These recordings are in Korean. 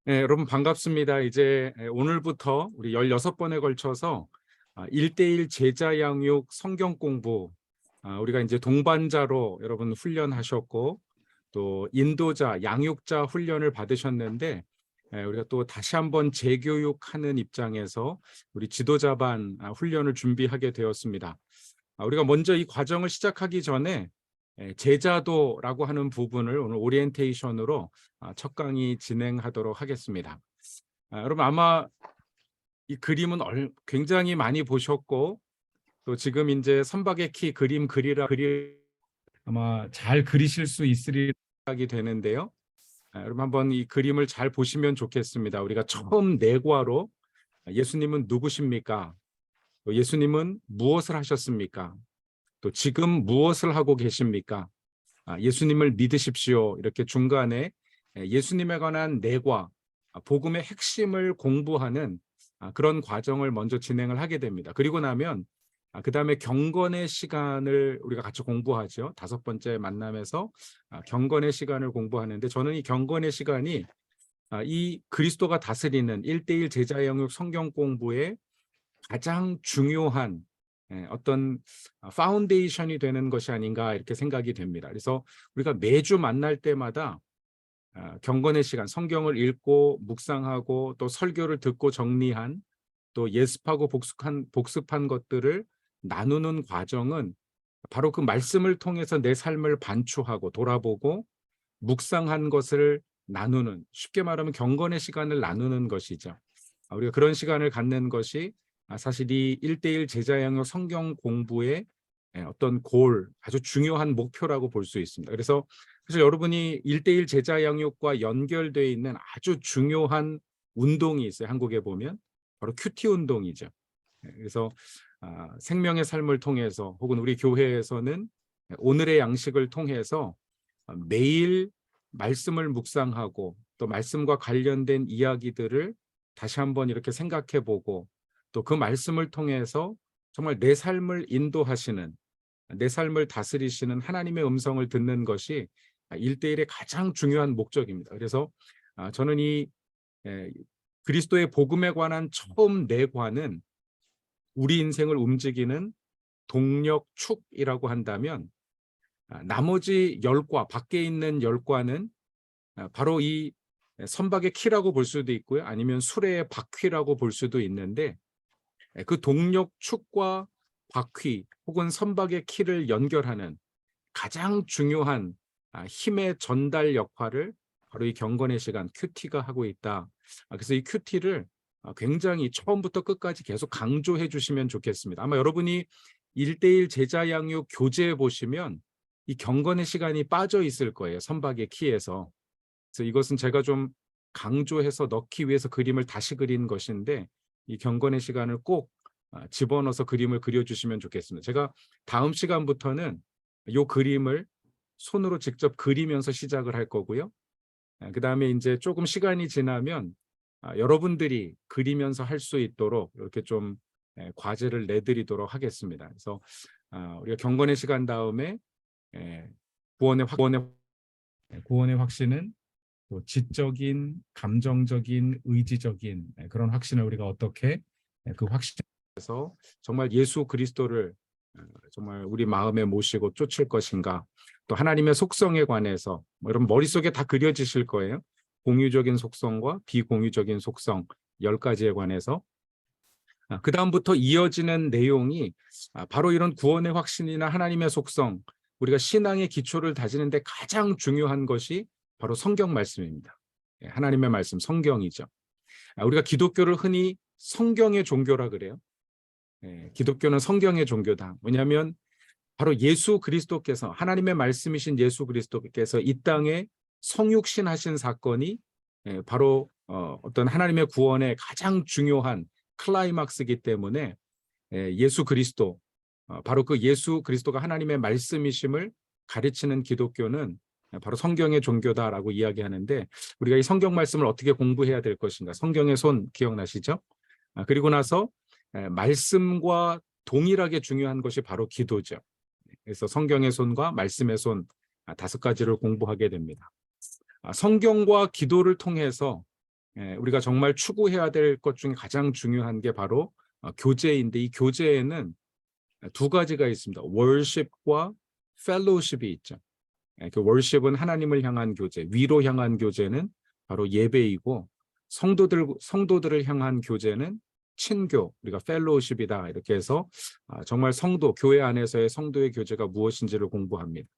네, 여러분 반갑습니다. 이제 오늘부터 우리 16번에 걸쳐서 1대1 제자 양육 성경 공부, 우리가 이제 동반자로 여러분 훈련하셨고 또 인도자, 양육자 훈련을 받으셨는데, 우리가 또 다시 한번 재교육하는 입장에서 우리 지도자반 훈련을 준비하게 되었습니다. 우리가 먼저 이 과정을 시작하기 전에 제자도라고 하는 부분을 오늘 오리엔테이션으로 첫 강의 진행하도록 하겠습니다. 여러분 아마 이 그림은 굉장히 많이 보셨고 또 지금 이제 선박의 키 그림 그리라 아마 잘 그리실 수 있으리라 생각이 되는데요. 여러분 한번 이 그림을 잘 보시면 좋겠습니다. 우리가 처음 내과로 예수님은 누구십니까? 또 예수님은 무엇을 하셨습니까? 또 지금 무엇을 하고 계십니까? 예수님을 믿으십시오. 이렇게 중간에 예수님에 관한 내과, 복음의 핵심을 공부하는 그런 과정을 먼저 진행을 하게 됩니다. 그리고 나면 그 다음에 경건의 시간을 우리가 같이 공부하죠. 5번째 만남에서 경건의 시간을 공부하는데, 저는 이 경건의 시간이 이 그리스도가 다스리는 1대1 제자 영역 성경 공부의 가장 중요한 어떤 파운데이션이 되는 것이 아닌가 이렇게 생각이 됩니다. 그래서 우리가 매주 만날 때마다 경건의 시간, 성경을 읽고 묵상하고 또 설교를 듣고 정리한, 또 예습하고 복습한 것들을 나누는 과정은 바로 그 말씀을 통해서 내 삶을 반추하고 돌아보고 묵상한 것을 나누는, 쉽게 말하면 경건의 시간을 나누는 것이죠. 우리가 그런 시간을 갖는 것이 사실 이 1대1 제자 양육 성경 공부의 어떤 아주 중요한 목표라고 볼 수 있습니다. 그래서 사실 여러분이 1대1 제자 양육과 연결되어 있는 아주 중요한 운동이 있어요. 한국에 보면 바로 큐티 운동이죠. 그래서 생명의 삶을 통해서, 혹은 우리 교회에서는 오늘의 양식을 통해서 매일 말씀을 묵상하고 또 말씀과 관련된 이야기들을 다시 한번 이렇게 생각해보고, 또 그 말씀을 통해서 정말 내 삶을 인도하시는, 내 삶을 다스리시는 하나님의 음성을 듣는 것이 1대1의 가장 중요한 목적입니다. 그래서 저는 이 그리스도의 복음에 관한 처음 내과는 우리 인생을 움직이는 동력축이라고 한다면, 나머지 10과, 밖에 있는 10과는 바로 이 선박의 키라고 볼 수도 있고요. 아니면 수레의 바퀴라고 볼 수도 있는데, 그 동력축과 바퀴 혹은 선박의 키를 연결하는 가장 중요한 힘의 전달 역할을 바로 이 경건의 시간 큐티가 하고 있다. 그래서 이 큐티를 굉장히 처음부터 끝까지 계속 강조해 주시면 좋겠습니다. 아마 여러분이 1대1 제자 양육 교재에 보시면 이 경건의 시간이 빠져 있을 거예요. 선박의 키에서. 그래서 이것은 제가 좀 강조해서 넣기 위해서 그림을 다시 그린 것인데, 이 경건의 시간을 꼭 집어넣어서 그림을 그려주시면 좋겠습니다. 제가 다음 시간부터는 이 그림을 손으로 직접 그리면서 시작을 할 거고요. 그 다음에 이제 조금 시간이 지나면 여러분들이 그리면서 할 수 있도록 이렇게 좀 과제를 내드리도록 하겠습니다. 그래서 우리가 경건의 시간 다음에 구원의 확신은 또 지적인, 감정적인, 의지적인 그런 확신을 우리가 어떻게 그 확신에서 정말 예수 그리스도를 정말 우리 마음에 모시고 쫓을 것인가, 또 하나님의 속성에 관해서 여러분 머릿속에 다 그려지실 거예요. 공유적인 속성과 비공유적인 속성 10가지에 관해서 그 다음부터 이어지는 내용이 바로 이런 구원의 확신이나 하나님의 속성, 우리가 신앙의 기초를 다지는데 가장 중요한 것이 바로 성경 말씀입니다. 하나님의 말씀, 성경이죠. 우리가 기독교를 흔히 성경의 종교라 그래요. 기독교는 성경의 종교다. 왜냐하면 바로 예수 그리스도께서, 하나님의 말씀이신 예수 그리스도께서 이 땅에 성육신하신 사건이 바로 어떤 하나님의 구원의 가장 중요한 클라이막스이기 때문에 예수 그리스도, 바로 그 예수 그리스도가 하나님의 말씀이심을 가르치는 기독교는 바로 성경의 종교다라고 이야기하는데, 우리가 이 성경 말씀을 어떻게 공부해야 될 것인가? 성경의 손 기억나시죠? 그리고 나서 말씀과 동일하게 중요한 것이 바로 기도죠. 그래서 성경의 손과 말씀의 손 5가지를 공부하게 됩니다. 성경과 기도를 통해서 우리가 정말 추구해야 될 것 중에 가장 중요한 게 바로 교제인데, 이 교제에는 두 가지가 있습니다. 월십과 펠로우십이 있죠. 그 월십은 하나님을 향한 교제, 위로 향한 교제는 바로 예배이고, 성도들을 향한 교제는 친교, 우리가 펠로우십이다. 이렇게 해서 정말 성도, 교회 안에서의 성도의 교제가 무엇인지를 공부합니다.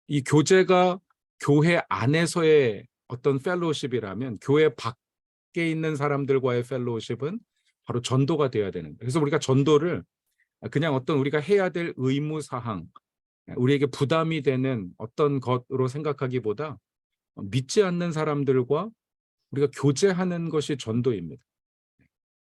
이 교제가 교회 안에서의 어떤 펠로우십이라면, 교회 밖에 있는 사람들과의 펠로우십은 바로 전도가 되어야 되는 거예요. 그래서 우리가 전도를 그냥 어떤 우리가 해야 될 의무 사항, 우리에게 부담이 되는 어떤 것으로 생각하기보다 믿지 않는 사람들과 우리가 교제하는 것이 전도입니다.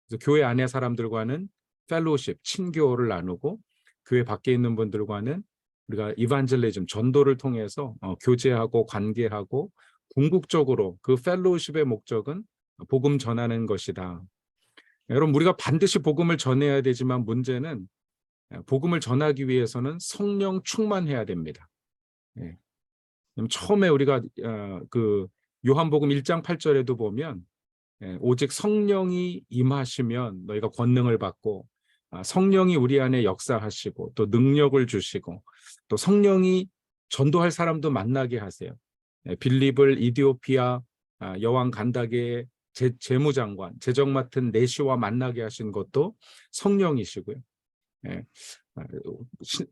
그래서 교회 안의 사람들과는 펠로우십, 친교를 나누고, 교회 밖에 있는 분들과는 우리가 이반젤리즘, 전도를 통해서 교제하고 관계하고, 궁극적으로 그 펠로우십의 목적은 복음 전하는 것이다. 여러분, 우리가 반드시 복음을 전해야 되지만 문제는 복음을 전하기 위해서는 성령 충만해야 됩니다. 처음에 우리가 그 요한복음 1장 8절에도 보면 오직 성령이 임하시면 너희가 권능을 받고, 성령이 우리 안에 역사하시고 또 능력을 주시고 또 성령이 전도할 사람도 만나게 하세요. 빌립을 이디오피아 여왕 간다게의 재무장관, 재정 맡은 내시와 만나게 하신 것도 성령이시고요.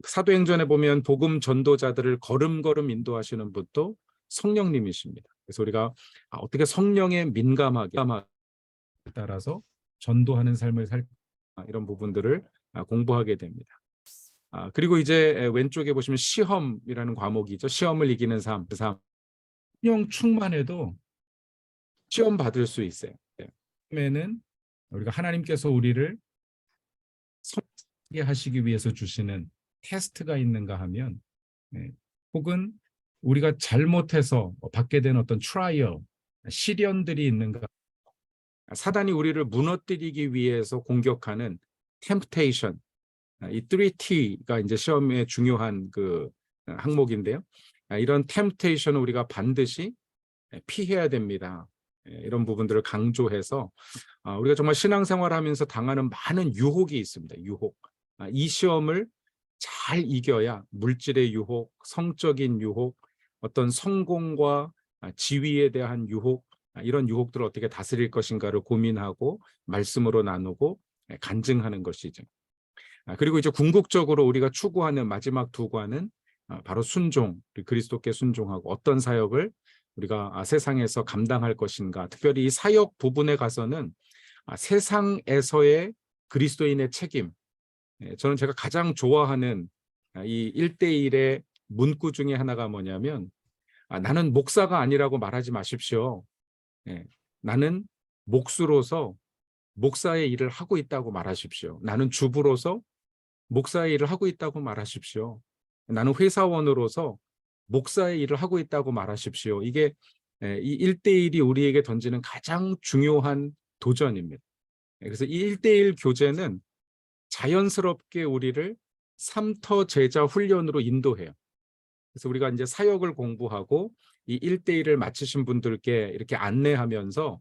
사도행전에 보면 복음 전도자들을 걸음걸음 인도하시는 분도 성령님이십니다. 그래서 우리가 어떻게 성령에 민감하게 따라서 전도하는 삶을 이런 부분들을 공부하게 됩니다. 그리고 이제 왼쪽에 보시면 시험이라는 과목이죠. 시험을 이기는 삶. 성령 충만해도 시험 받을 수 있어요. 처음에는 우리가 하나님께서 우리를 성하게 하시기 위해서 주시는 테스트가 있는가 하면, 혹은 우리가 잘못해서 받게 된 어떤 트라이얼, 시련들이 있는가, 사단이 우리를 무너뜨리기 위해서 공격하는 템프테이션, 이 3T가 이제 시험의 중요한 그 항목인데요. 이런 템프테이션을 우리가 반드시 피해야 됩니다. 이런 부분들을 강조해서 우리가 정말 신앙생활하면서 당하는 많은 유혹이 있습니다. 유혹. 이 시험을 잘 이겨야 물질의 유혹, 성적인 유혹, 어떤 성공과 지위에 대한 유혹, 이런 유혹들을 어떻게 다스릴 것인가를 고민하고 말씀으로 나누고 간증하는 것이죠. 그리고 이제 궁극적으로 우리가 추구하는 마지막 두 관은 바로 순종, 그리스도께 순종하고 어떤 사역을 우리가 세상에서 감당할 것인가. 특별히 이 사역 부분에 가서는 세상에서의 그리스도인의 책임, 저는 제가 가장 좋아하는 이 1대1의 문구 중에 하나가 뭐냐면, 나는 목사가 아니라고 말하지 마십시오. 나는 목수로서 목사의 일을 하고 있다고 말하십시오. 나는 주부로서 목사의 일을 하고 있다고 말하십시오. 나는 회사원으로서 목사의 일을 하고 있다고 말하십시오. 이게 이 1대1이 우리에게 던지는 가장 중요한 도전입니다. 그래서 이 1대1 교제는 자연스럽게 우리를 삼터 제자 훈련으로 인도해요. 그래서 우리가 이제 사역을 공부하고 이 1대1을 마치신 분들께 이렇게 안내하면서,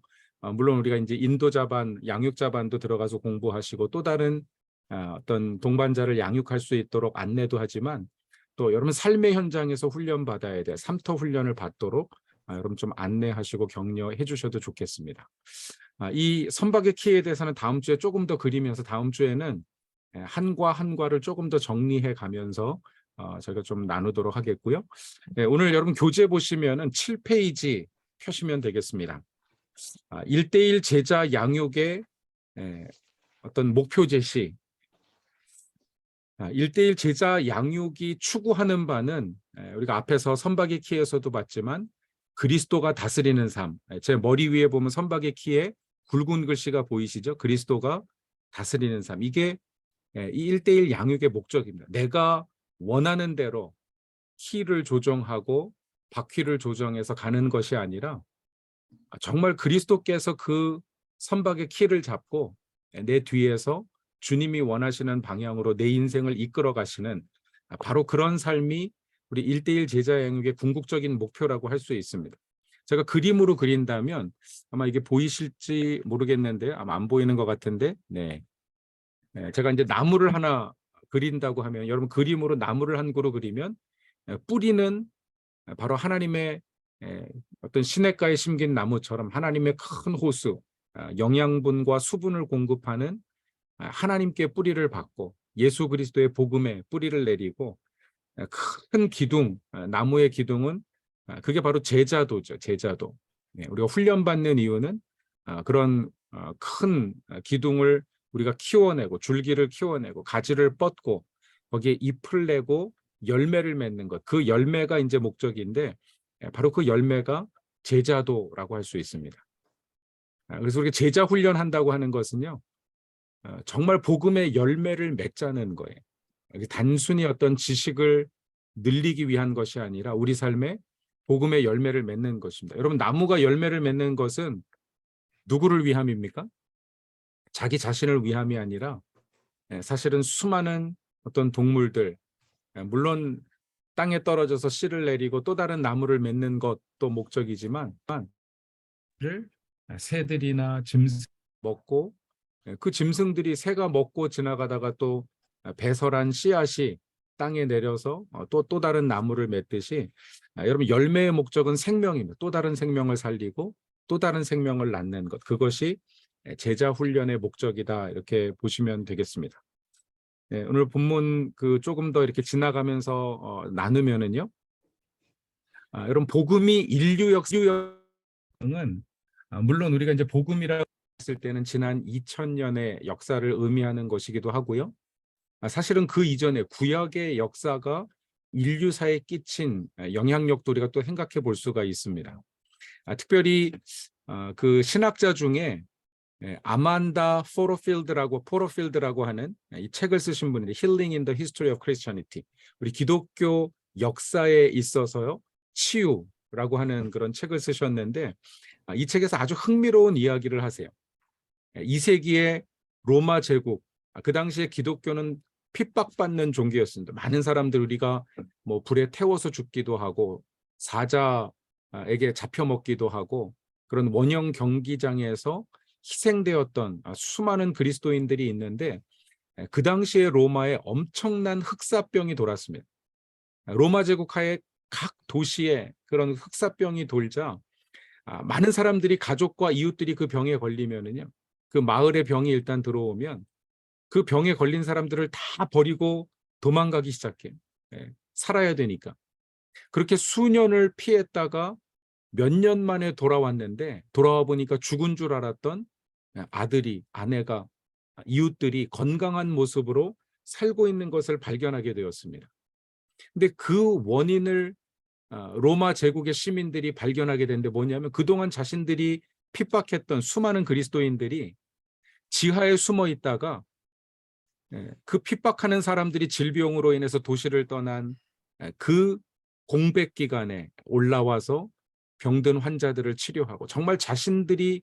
물론 우리가 이제 인도자반, 양육자반도 들어가서 공부하시고 또 다른 어떤 동반자를 양육할 수 있도록 안내도 하지만, 또 여러분 삶의 현장에서 훈련 받아야 돼. 삼터 훈련을 받도록 여러분 좀 안내하시고 격려해 주셔도 좋겠습니다. 이 선박의 키에 대해서는 다음 주에 조금 더 그리면서, 다음 주에는 한과 한과를 조금 더 정리해 가면서 저희가 좀 나누도록 하겠고요. 오늘 여러분 교재 보시면은 7페이지 펴시면 되겠습니다. 1대1 제자 양육의 어떤 목표 제시. 1대1 제자 양육이 추구하는 바는 우리가 앞에서 선박의 키에서도 봤지만 그리스도가 다스리는 삶. 제 머리 위에 보면 선박의 키에 굵은 글씨가 보이시죠? 그리스도가 다스리는 삶. 이게 이 1대1 양육의 목적입니다. 내가 원하는 대로 키를 조정하고 바퀴를 조정해서 가는 것이 아니라 정말 그리스도께서 그 선박의 키를 잡고 내 뒤에서 주님이 원하시는 방향으로 내 인생을 이끌어 가시는 바로 그런 삶이 우리 1대1 제자 양육의 궁극적인 목표라고 할 수 있습니다. 제가 그림으로 그린다면 아마 이게 보이실지 모르겠는데 아마 안 보이는 것 같은데 네. 제가 이제 나무를 하나 그린다고 하면 여러분 그림으로 나무를 한 그루 그리면 뿌리는 바로 하나님의 어떤 시냇가에 심긴 나무처럼 하나님의 큰 호수, 영양분과 수분을 공급하는 하나님께 뿌리를 받고 예수 그리스도의 복음에 뿌리를 내리고 큰 기둥, 나무의 기둥은 그게 바로 제자도죠. 제자도. 우리가 훈련받는 이유는 그런 큰 기둥을 우리가 키워내고 줄기를 키워내고 가지를 뻗고 거기에 잎을 내고 열매를 맺는 것. 그 열매가 이제 목적인데 바로 그 열매가 제자도라고 할 수 있습니다. 그래서 우리가 제자 훈련한다고 하는 것은요. 정말 복음의 열매를 맺자는 거예요. 단순히 어떤 지식을 늘리기 위한 것이 아니라 우리 삶에 복음의 열매를 맺는 것입니다. 여러분 나무가 열매를 맺는 것은 누구를 위함입니까? 자기 자신을 위함이 아니라 사실은 수많은 어떤 동물들, 물론 땅에 떨어져서 씨를 내리고 또 다른 나무를 맺는 것도 목적이지만 새들이나 짐승 먹고 그 짐승들이 새가 먹고 지나가다가 또 배설한 씨앗이 땅에 내려서 또 다른 나무를 맺듯이 여러분 열매의 목적은 생명입니다. 또 다른 생명을 살리고 또 다른 생명을 낳는 것. 그것이 제자 훈련의 목적이다. 이렇게 보시면 되겠습니다. 오늘 본문 그 조금 더 이렇게 지나가면서 나누면은요. 여러분 복음이 인류 역사는 물론 우리가 이제 복음이라고 했을 때는 지난 2000년의 역사를 의미하는 것이기도 하고요. 사실은 그 이전에 구약의 역사가 인류사에 끼친 영향력도 우리가 또 생각해 볼 수가 있습니다. 특별히 그 신학자 중에 아만다 포로필드라고 하는 이 책을 쓰신 분인데 Healing in the History of Christianity. 우리 기독교 역사에 있어서요. 치유라고 하는 그런 책을 쓰셨는데 이 책에서 아주 흥미로운 이야기를 하세요. 2세기의 로마 제국, 그 당시에 기독교는 핍박받는 종교였습니다. 많은 사람들 우리가 뭐 불에 태워서 죽기도 하고 사자에게 잡혀 먹기도 하고 그런 원형 경기장에서 희생되었던 수많은 그리스도인들이 있는데 그 당시에 로마에 엄청난 흑사병이 돌았습니다. 로마 제국 하에 각 도시에 그런 흑사병이 돌자 많은 사람들이 가족과 이웃들이 그 병에 걸리면은요. 그 마을에 병이 일단 들어오면 그 병에 걸린 사람들을 다 버리고 도망가기 시작해요. 살아야 되니까. 그렇게 수년을 피했다가 몇 년 만에 돌아왔는데 돌아와 보니까 죽은 줄 알았던 아들이, 아내가, 이웃들이 건강한 모습으로 살고 있는 것을 발견하게 되었습니다. 근데 그 원인을 로마 제국의 시민들이 발견하게 됐는데 뭐냐면 그동안 자신들이 핍박했던 수많은 그리스도인들이 지하에 숨어 있다가 그 핍박하는 사람들이 질병으로 인해서 도시를 떠난 그 공백 기간에 올라와서 병든 환자들을 치료하고 정말 자신들이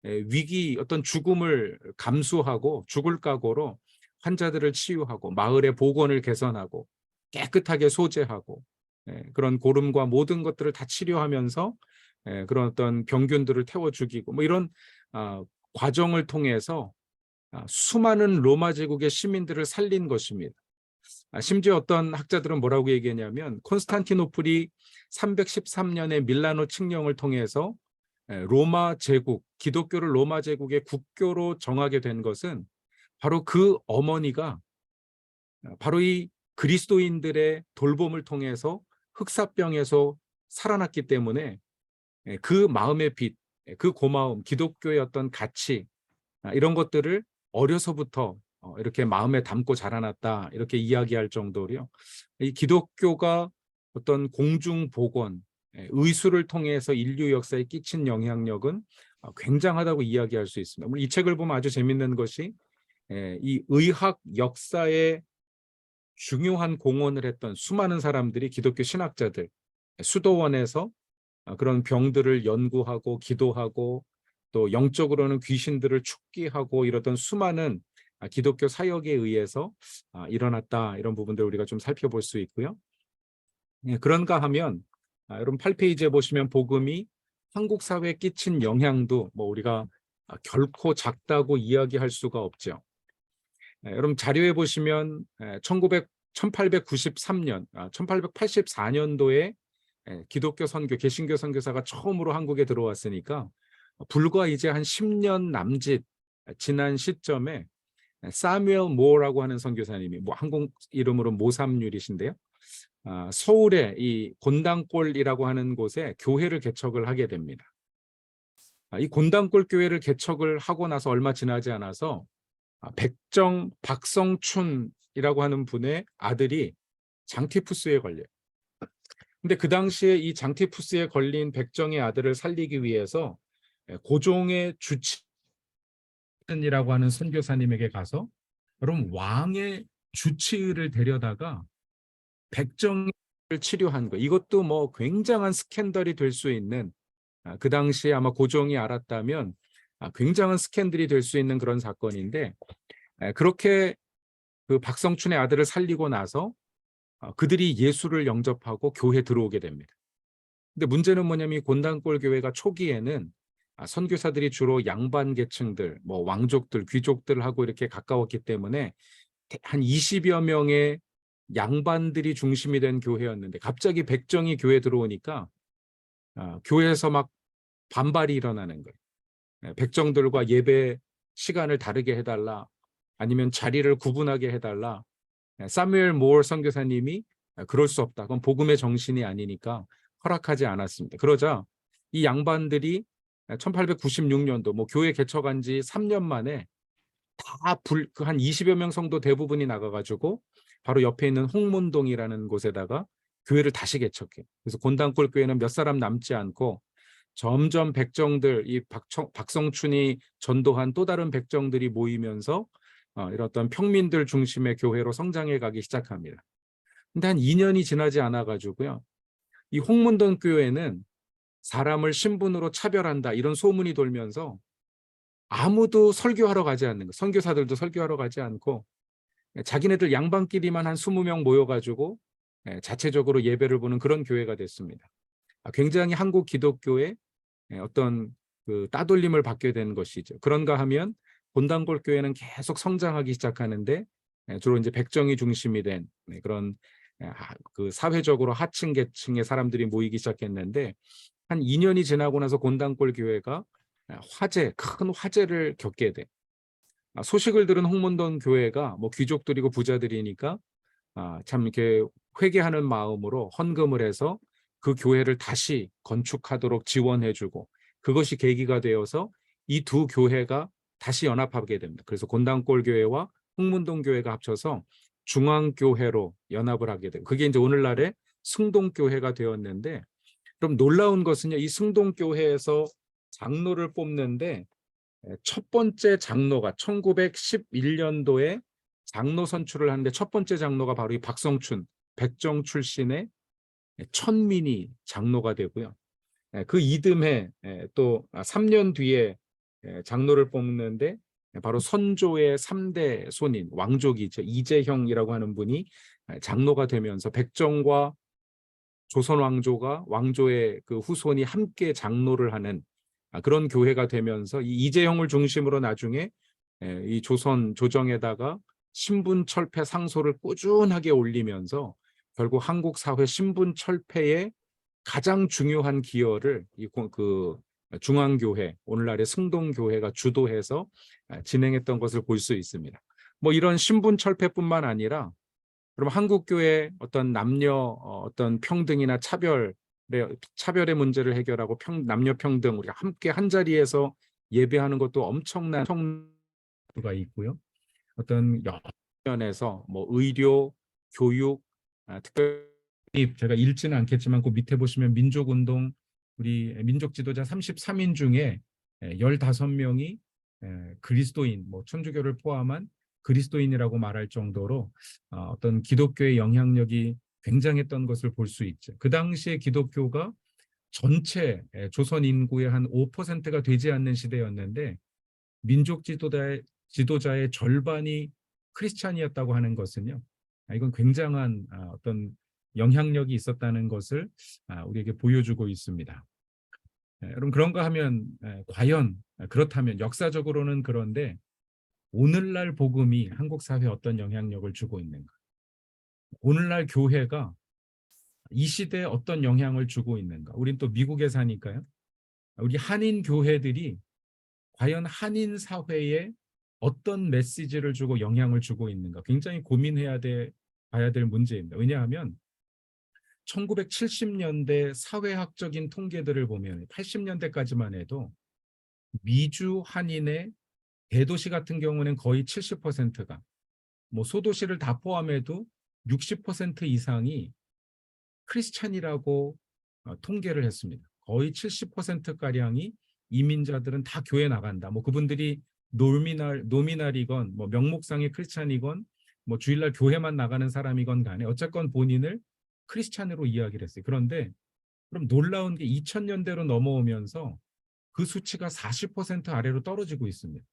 위기 어떤 죽음을 감수하고 죽을 각오로 환자들을 치유하고 마을의 보건을 개선하고 깨끗하게 소재하고 그런 고름과 모든 것들을 다 치료하면서 그런 어떤 병균들을 태워 죽이고 뭐 이런 과정을 통해서 수많은 로마 제국의 시민들을 살린 것입니다. 심지어 어떤 학자들은 뭐라고 얘기했냐면 콘스탄티노플이 313년에 밀라노 칙령을 통해서 로마 제국, 기독교를 로마 제국의 국교로 정하게 된 것은 바로 그 어머니가 바로 이 그리스도인들의 돌봄을 통해서 흑사병에서 살아났기 때문에 그 마음의 빛, 그 고마움, 기독교의 어떤 가치 이런 것들을 어려서부터 이렇게 마음에 담고 자라났다 이렇게 이야기할 정도로요. 이 기독교가 어떤 공중보건, 의술을 통해서 인류 역사에 끼친 영향력은 굉장하다고 이야기할 수 있습니다. 이 책을 보면 아주 재밌는 것이 이 의학 역사에 중요한 공헌을 했던 수많은 사람들이 기독교 신학자들, 수도원에서 그런 병들을 연구하고 기도하고 또 영적으로는 귀신들을 축기하고 이러던 수많은 기독교 사역에 의해서 일어났다 이런 부분들 우리가 좀 살펴볼 수 있고요. 그런가 하면 여러분 8페이지에 보시면 복음이 한국 사회에 끼친 영향도 뭐 우리가 결코 작다고 이야기할 수가 없죠. 여러분 자료에 보시면 1893년, 1884년도에 기독교 선교, 개신교 선교사가 처음으로 한국에 들어왔으니까 불과 이제 한 10년 남짓 지난 시점에 사뮤엘 모어라고 하는 선교사님이 뭐 한국 이름으로 모삼률이신데요. 서울의 이 곤당골이라고 하는 곳에 교회를 개척을 하게 됩니다. 이 곤당골 교회를 개척을 하고 나서 얼마 지나지 않아서 백정 박성춘이라고 하는 분의 아들이 장티푸스에 걸려요. 근데 그 당시에 이 장티푸스에 걸린 백정의 아들을 살리기 위해서 고종의 주치의라고 하는 선교사님에게 가서 여러분 왕의 주치의를 데려다가 백정을 치료한 거예요. 이것도 뭐 굉장한 스캔들이 될 수 있는, 그 당시에 아마 고종이 알았다면 굉장한 스캔들이 될 수 있는 그런 사건인데, 그렇게 그 박성춘의 아들을 살리고 나서 그들이 예수를 영접하고 교회 들어오게 됩니다. 근데 문제는 뭐냐면 곤단골 교회가 초기에는 선교사들이 주로 양반 계층들, 뭐 왕족들, 귀족들하고 이렇게 가까웠기 때문에 한 20여 명의 양반들이 중심이 된 교회였는데 갑자기 백정이 교회 들어오니까 교회에서 막 반발이 일어나는 거예요. 백정들과 예배 시간을 다르게 해달라, 아니면 자리를 구분하게 해달라. 사뮤엘 모어 선교사님이 그럴 수 없다, 그건 복음의 정신이 아니니까 허락하지 않았습니다. 그러자 이 양반들이 1896년도 뭐 교회 개척한 지 3년 만에 한 20여 명 성도 대부분이 나가가지고 바로 옆에 있는 홍문동이라는 곳에다가 교회를 다시 개척해. 그래서 곤단골 교회는 몇 사람 남지 않고 점점 백정들, 이 박성춘이 전도한 또 다른 백정들이 모이면서 이런 어떤 평민들 중심의 교회로 성장해 가기 시작합니다. 근데 한 2년이 지나지 않아 가지고요, 이 홍문동 교회는 사람을 신분으로 차별한다 이런 소문이 돌면서 아무도 설교하러 가지 않는 거, 선교사들도 설교하러 가지 않고 자기네들 양반끼리만 한 20명 모여가지고 자체적으로 예배를 보는 그런 교회가 됐습니다. 굉장히 한국 기독교의 어떤 그 따돌림을 받게 된 것이죠. 그런가 하면 본당골 교회는 계속 성장하기 시작하는데 주로 이제 백정이 중심이 된 그런 그 사회적으로 하층 계층의 사람들이 모이기 시작했는데, 한 2년이 지나고 나서 곤단골 교회가 큰 화재를 겪게 돼. 소식을 들은 홍문동 교회가 뭐 귀족들이고 부자들이니까 참 이렇게 회개하는 마음으로 헌금을 해서 그 교회를 다시 건축하도록 지원해주고, 그것이 계기가 되어서 이 두 교회가 다시 연합하게 됩니다. 그래서 곤단골 교회와 홍문동 교회가 합쳐서 중앙교회로 연합을 하게 되고, 그게 이제 오늘날의 승동교회가 되었는데, 그럼 놀라운 것은요, 이 승동교회에서 장로를 뽑는데 첫 번째 장로가 1911년도에 장로 선출을 하는데 첫 번째 장로가 바로 이 박성춘, 백정 출신의 천민이 장로가 되고요. 그 이듬해 또 3년 뒤에 장로를 뽑는데 바로 선조의 3대 손인 왕족이죠. 이재형이라고 하는 분이 장로가 되면서 백정과 조선 왕조가 왕조의 그 후손이 함께 장로를 하는 그런 교회가 되면서 이 이재형을 중심으로 나중에 이 조선 조정에다가 신분 철폐 상소를 꾸준하게 올리면서 결국 한국 사회 신분 철폐에 가장 중요한 기여를 그 중앙교회, 오늘날의 승동교회가 주도해서 진행했던 것을 볼 수 있습니다. 뭐 이런 신분 철폐뿐만 아니라 그럼 한국 교회 어떤 남녀 어떤 평등이나 차별의 문제를 해결하고 남녀 평등, 우리가 함께 한 자리에서 예배하는 것도 엄청난 가 있고요. 어떤 여러 면에서 뭐 의료, 교육, 특별히 제가 읽지는 않겠지만 그 밑에 보시면 민족운동, 우리 민족 지도자 33인 중에 15명이 그리스도인, 뭐 천주교를 포함한 그리스도인이라고 말할 정도로 어떤 기독교의 영향력이 굉장했던 것을 볼 수 있죠. 그 당시에 기독교가 전체 조선 인구의 한 5%가 되지 않는 시대였는데 민족 지도자의 절반이 크리스찬이었다고 하는 것은요, 이건 굉장한 어떤 영향력이 있었다는 것을 우리에게 보여주고 있습니다. 여러분 그런가 하면 과연 그렇다면 역사적으로는 그런데 오늘날 복음이 한국 사회에 어떤 영향력을 주고 있는가? 오늘날 교회가 이 시대에 어떤 영향을 주고 있는가? 우린 또 미국에 사니까요. 우리 한인 교회들이 과연 한인 사회에 어떤 메시지를 주고 영향을 주고 있는가? 굉장히 봐야 될 문제입니다. 왜냐하면 1970년대 사회학적인 통계들을 보면 80년대까지만 해도 미주 한인의 대도시 같은 경우는 거의 70%가 뭐 소도시를 다 포함해도 60% 이상이 크리스찬이라고 통계를 했습니다. 거의 70%가량이 이민자들은 다 교회 나간다. 뭐 그분들이 노미날이건 뭐 명목상의 크리스찬이건 뭐 주일날 교회만 나가는 사람이건 간에 어쨌건 본인을 크리스찬으로 이야기를 했어요. 그런데 그럼 놀라운 게 2000년대로 넘어오면서 그 수치가 40% 아래로 떨어지고 있습니다.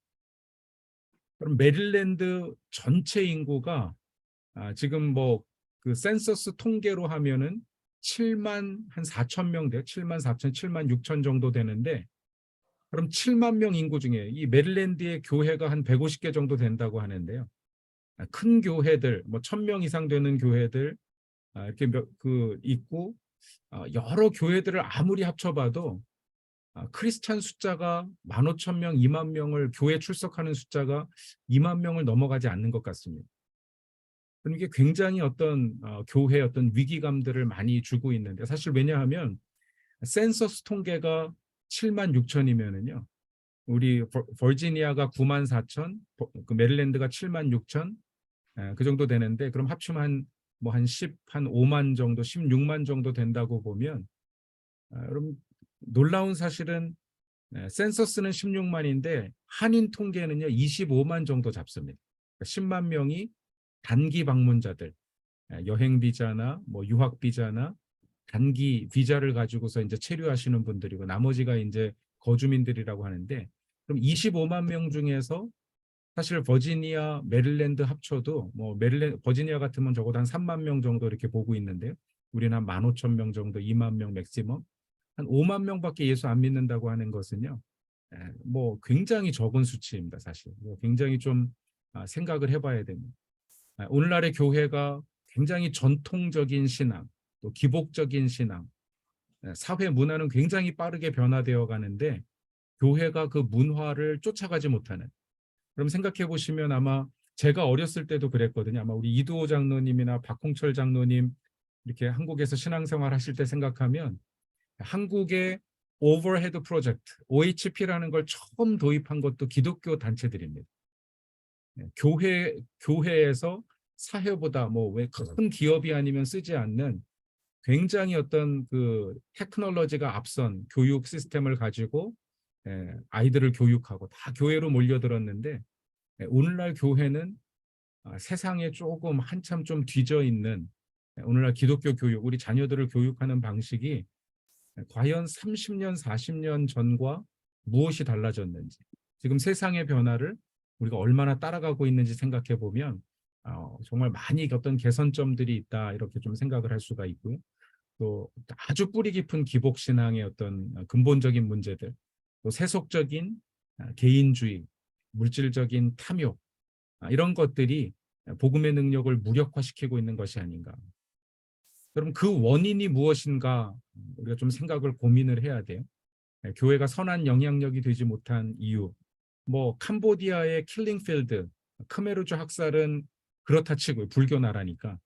그럼 메릴랜드 전체 인구가 지금 뭐 그 센서스 통계로 하면은 7만 한 4천 명 돼. 7만 4천, 7만 6천 정도 되는데 그럼 7만 명 인구 중에 이 메릴랜드의 교회가 한 150개 정도 된다고 하는데요. 큰 교회들 뭐 1000명 이상 되는 교회들 이렇게 있고 여러 교회들을 아무리 합쳐봐도 크리스찬 숫자가 15,000명, 2만 명을 교회 출석하는 숫자가 2만 명을 넘어가지 않는 것 같습니다. 그럼 이게 굉장히 어떤 교회 어떤 위기감들을 많이 주고 있는데 사실 왜냐하면 센서스 통계가 7만 6천이면은요. 우리 버지니아가 9만 4천, 그 메릴랜드가 7만 6천 그 정도 되는데 그럼 합치면 한 5만 정도, 16만 정도 된다고 보면 여러분 놀라운 사실은 센서스는 16만인데 한인 통계는요 25만 정도 잡습니다. 10만 명이 단기 방문자들, 여행 비자나 뭐 유학 비자나 단기 비자를 가지고서 이제 체류하시는 분들이고 나머지가 이제 거주민들이라고 하는데 그럼 25만 명 중에서 사실 버지니아, 메릴랜드 합쳐도 뭐 버지니아 같으면 적어도 한 3만 명 정도 이렇게 보고 있는데요. 우리는 한 15,000명 정도, 2만 명 맥시멈. 한 5만 명밖에 예수 안 믿는다고 하는 것은요. 뭐 굉장히 적은 수치입니다, 사실. 굉장히 좀 생각을 해봐야 됩니다. 오늘날의 교회가 굉장히 전통적인 신앙, 또 기복적인 신앙, 사회 문화는 굉장히 빠르게 변화되어 가는데 교회가 그 문화를 쫓아가지 못하는. 그럼 생각해 보시면 아마 제가 어렸을 때도 그랬거든요. 아마 우리 이두호 장로님이나 박홍철 장로님 이렇게 한국에서 신앙생활 하실 때 생각하면 한국의 오버헤드 프로젝트, OHP라는 걸 처음 도입한 것도 기독교 단체들입니다. 교회에서 사회보다 뭐 왜 큰 기업이 아니면 쓰지 않는 굉장히 어떤 그 테크놀로지가 앞선 교육 시스템을 가지고 아이들을 교육하고 다 교회로 몰려들었는데 오늘날 교회는 세상에 조금 한참 좀 뒤져 있는 오늘날 기독교 교육, 우리 자녀들을 교육하는 방식이 과연 30년, 40년 전과 무엇이 달라졌는지, 지금 세상의 변화를 우리가 얼마나 따라가고 있는지 생각해 보면 정말 많이 어떤 개선점들이 있다 이렇게 좀 생각을 할 수가 있고요. 또 아주 뿌리 깊은 기복 신앙의 어떤 근본적인 문제들, 또 세속적인 개인주의, 물질적인 탐욕 이런 것들이 복음의 능력을 무력화시키고 있는 것이 아닌가. 그럼 그 원인이 무엇인가 우리가 좀 생각을 고민을 해야 돼요. 교회가 선한 영향력이 되지 못한 이유. 뭐 캄보디아의 킬링필드, 크메르주 학살은 그렇다 치고 불교 나라니까.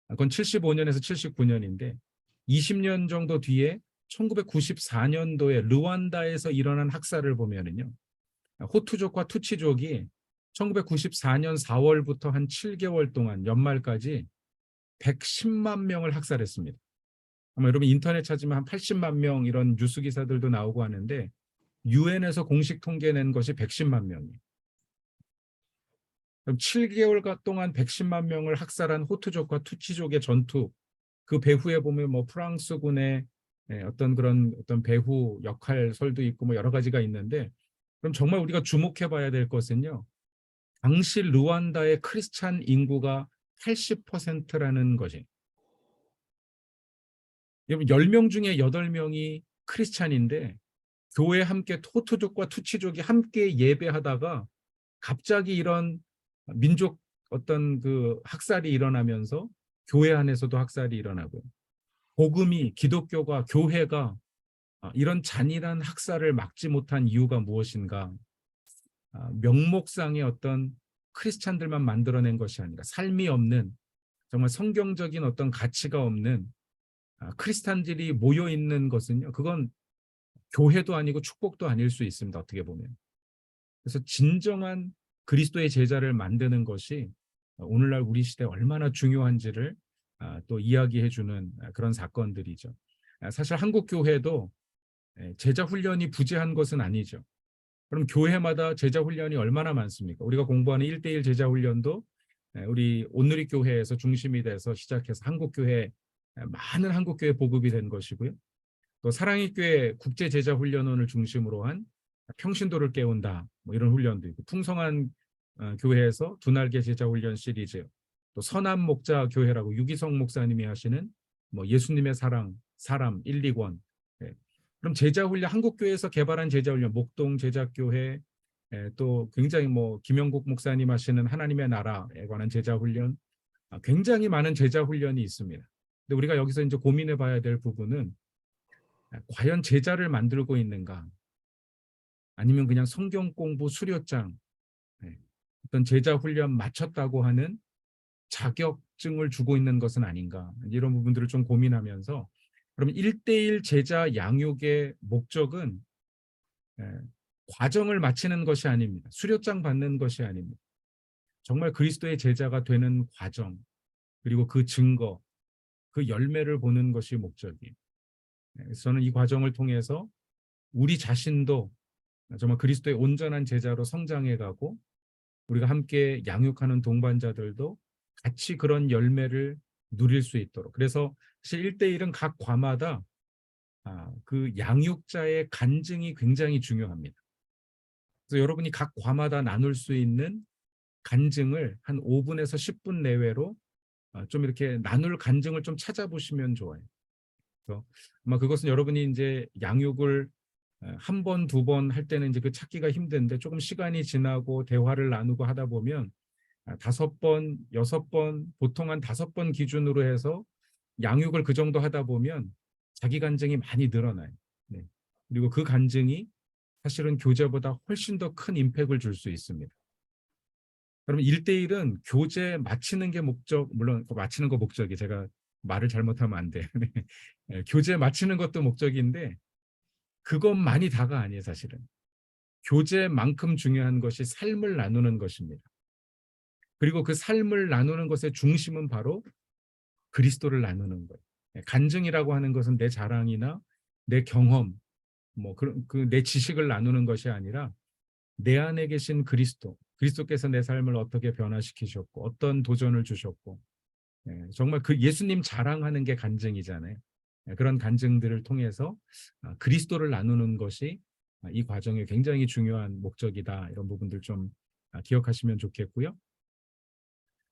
그건 75년에서 79년인데 20년 정도 뒤에 1994년도에 르완다에서 일어난 학살을 보면은요. 호투족과 투치족이 1994년 4월부터 한 7개월 동안 연말까지 110만 명을 학살했습니다. 아마 여러분 인터넷 찾으면 한 80만 명 이런 뉴스 기사들도 나오고 하는데 유엔에서 공식 통계 낸 것이 110만 명이에요. 그럼 7개월 동안 110만 명을 학살한 호투족과 투치족의 전투, 그 배후에 보면 뭐 프랑스군의 어떤 그런 어떤 배후 역할설도 있고 뭐 여러 가지가 있는데 그럼 정말 우리가 주목해 봐야 될 것은요. 당시 르완다의 크리스찬 인구가 80%라는 거지. 여러분 10명 중에 8명이 크리스찬인데 교회 함께 호투족과 투치족이 함께 예배하다가 갑자기 이런 민족 어떤 그 학살이 일어나면서 교회 안에서도 학살이 일어나고 복음이 기독교가 교회가 이런 잔인한 학살을 막지 못한 이유가 무엇인가? 명목상의 어떤 크리스찬들만 만들어낸 것이 아니라 삶이 없는 정말 성경적인 어떤 가치가 없는 크리스찬들이 모여 있는 것은요. 그건 교회도 아니고 축복도 아닐 수 있습니다. 어떻게 보면. 그래서 진정한 그리스도의 제자를 만드는 것이 오늘날 우리 시대에 얼마나 중요한지를 또 이야기해 주는 그런 사건들이죠. 사실 한국 교회도 제자 훈련이 부재한 것은 아니죠. 그럼 교회마다 제자 훈련이 얼마나 많습니까? 우리가 공부하는 1대1 제자 훈련도 우리 온누리교회에서 중심이 돼서 시작해서 한국교회 많은 한국교회 보급이 된 것이고요. 또 사랑의 교회 국제 제자 훈련원을 중심으로 한 평신도를 깨운다 뭐 이런 훈련도 있고 풍성한 교회에서 두 날개 제자 훈련 시리즈 또 선한 목자 교회라고 유기성 목사님이 하시는 뭐 예수님의 사람 1, 2권 그럼 제자 훈련 한국 교회에서 개발한 제자 훈련 목동 제자교회 또 굉장히 뭐 김영국 목사님 하시는 하나님의 나라에 관한 제자 훈련 굉장히 많은 제자 훈련이 있습니다. 근데 우리가 여기서 이제 고민해 봐야 될 부분은 과연 제자를 만들고 있는가? 아니면 그냥 성경 공부 수료장 어떤 제자 훈련 마쳤다고 하는 자격증을 주고 있는 것은 아닌가? 이런 부분들을 좀 고민하면서 그럼 1대1 제자 양육의 목적은 과정을 마치는 것이 아닙니다. 수료장 받는 것이 아닙니다. 정말 그리스도의 제자가 되는 과정 그리고 그 증거, 그 열매를 보는 것이 목적이에요. 그래서 저는 이 과정을 통해서 우리 자신도 정말 그리스도의 온전한 제자로 성장해가고 우리가 함께 양육하는 동반자들도 같이 그런 열매를 누릴 수 있도록 그래서 사실 1대1은 각 과마다 그 양육자의 간증이 굉장히 중요합니다. 그래서 여러분이 각 과마다 나눌 수 있는 간증을 한 5분에서 10분 내외로 좀 이렇게 나눌 간증을 좀 찾아보시면 좋아요. 그래서 아마 그것은 여러분이 이제 양육을 한 번, 두 번 할 때는 이제 그 찾기가 힘든데 조금 시간이 지나고 대화를 나누고 하다 보면 5번, 6번, 보통 한 5번 기준으로 해서 양육을 그 정도 하다 보면 자기 간증이 많이 늘어나요. 네. 그리고 그 간증이 사실은 교재보다 훨씬 더 큰 임팩을 줄 수 있습니다. 그러면 1대1은 교재 마치는 게 목적, 물론 마치는 거 목적이 제가 말을 잘못하면 안 돼요. 교재 마치는 것도 목적인데 그것만이 다가 아니에요, 사실은. 교재만큼 중요한 것이 삶을 나누는 것입니다. 그리고 그 삶을 나누는 것의 중심은 바로 그리스도를 나누는 거예요. 간증이라고 하는 것은 내 자랑이나 내 경험, 뭐 내 지식을 나누는 것이 아니라 내 안에 계신 그리스도께서 내 삶을 어떻게 변화시키셨고 어떤 도전을 주셨고 정말 그 예수님 자랑하는 게 간증이잖아요. 그런 간증들을 통해서 그리스도를 나누는 것이 이 과정의 굉장히 중요한 목적이다. 이런 부분들 좀 기억하시면 좋겠고요.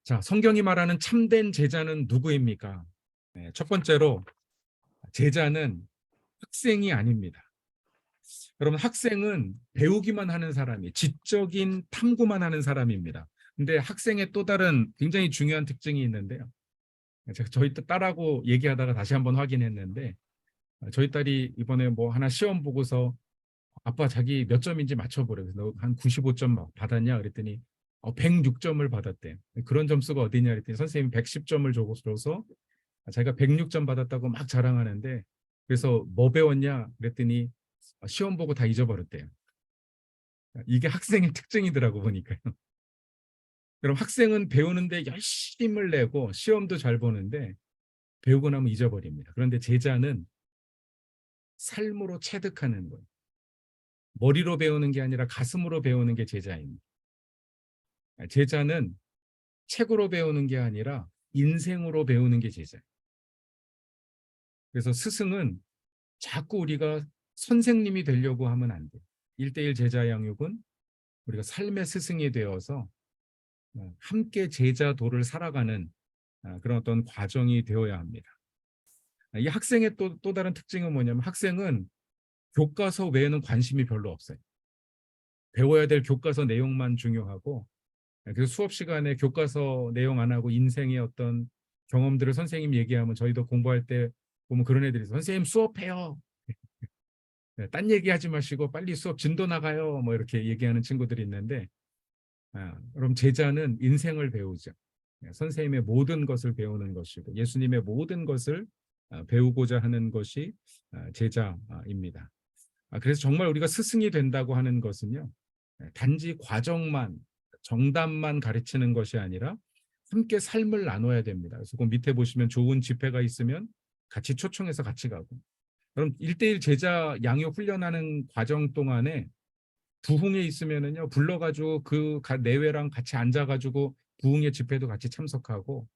자, 성경이 말하는 참된 제자는 누구입니까? 첫 번째로 제자는 학생이 아닙니다. 여러분 학생은 배우기만 하는 사람이 지적인 탐구만 하는 사람입니다. 근데 학생의 또 다른 굉장히 중요한 특징이 있는데요. 제가 저희 딸하고 얘기하다가 다시 한번 확인했는데 저희 딸이 이번에 뭐 하나 시험 보고서 아빠 자기 몇 점인지 맞춰보래. 그래서 너 한 95점 받았냐? 그랬더니 106점을 받았대. 그런 점수가 어디냐? 그랬더니 선생님이 110점을 줘서 자기가 106점 받았다고 막 자랑하는데 그래서 뭐 배웠냐? 그랬더니 시험 보고 다 잊어버렸대요. 이게 학생의 특징이더라고 보니까요. 그럼 학생은 배우는데 열심을 내고 시험도 잘 보는데 배우고 나면 잊어버립니다. 그런데 제자는 삶으로 체득하는 거예요. 머리로 배우는 게 아니라 가슴으로 배우는 게 제자입니다. 제자는 책으로 배우는 게 아니라 인생으로 배우는 게 제자예요. 그래서 스승은 자꾸 우리가 선생님이 되려고 하면 안 돼요. 1대1 제자 양육은 우리가 삶의 스승이 되어서 함께 제자도를 살아가는 그런 어떤 과정이 되어야 합니다. 이 학생의 또 다른 특징은 뭐냐면 학생은 교과서 외에는 관심이 별로 없어요. 배워야 될 교과서 내용만 중요하고, 그래서 수업 시간에 교과서 내용 안 하고 인생의 어떤 경험들을 선생님 얘기하면 저희도 공부할 때 보면 그런 애들이 있어요. 선생님 수업해요. 네, 딴 얘기하지 마시고 빨리 수업 진도 나가요. 뭐 이렇게 얘기하는 친구들이 있는데, 그럼 제자는 인생을 배우죠. 선생님의 모든 것을 배우는 것이고 예수님의 모든 것을 배우고자 하는 것이 제자입니다. 그래서 정말 우리가 스승이 된다고 하는 것은요, 단지 과정만, 정답만 가르치는 것이 아니라 함께 삶을 나눠야 됩니다. 그래서 그 밑에 보시면 좋은 집회가 있으면 같이 초청해서 같이 가고, 그럼 1대1 제자 양육 훈련하는 과정 동안에 부흥에 있으면은요, 불러가지고 그 내외랑 같이 앉아가지고 부흥의 집회도 같이 참석하고,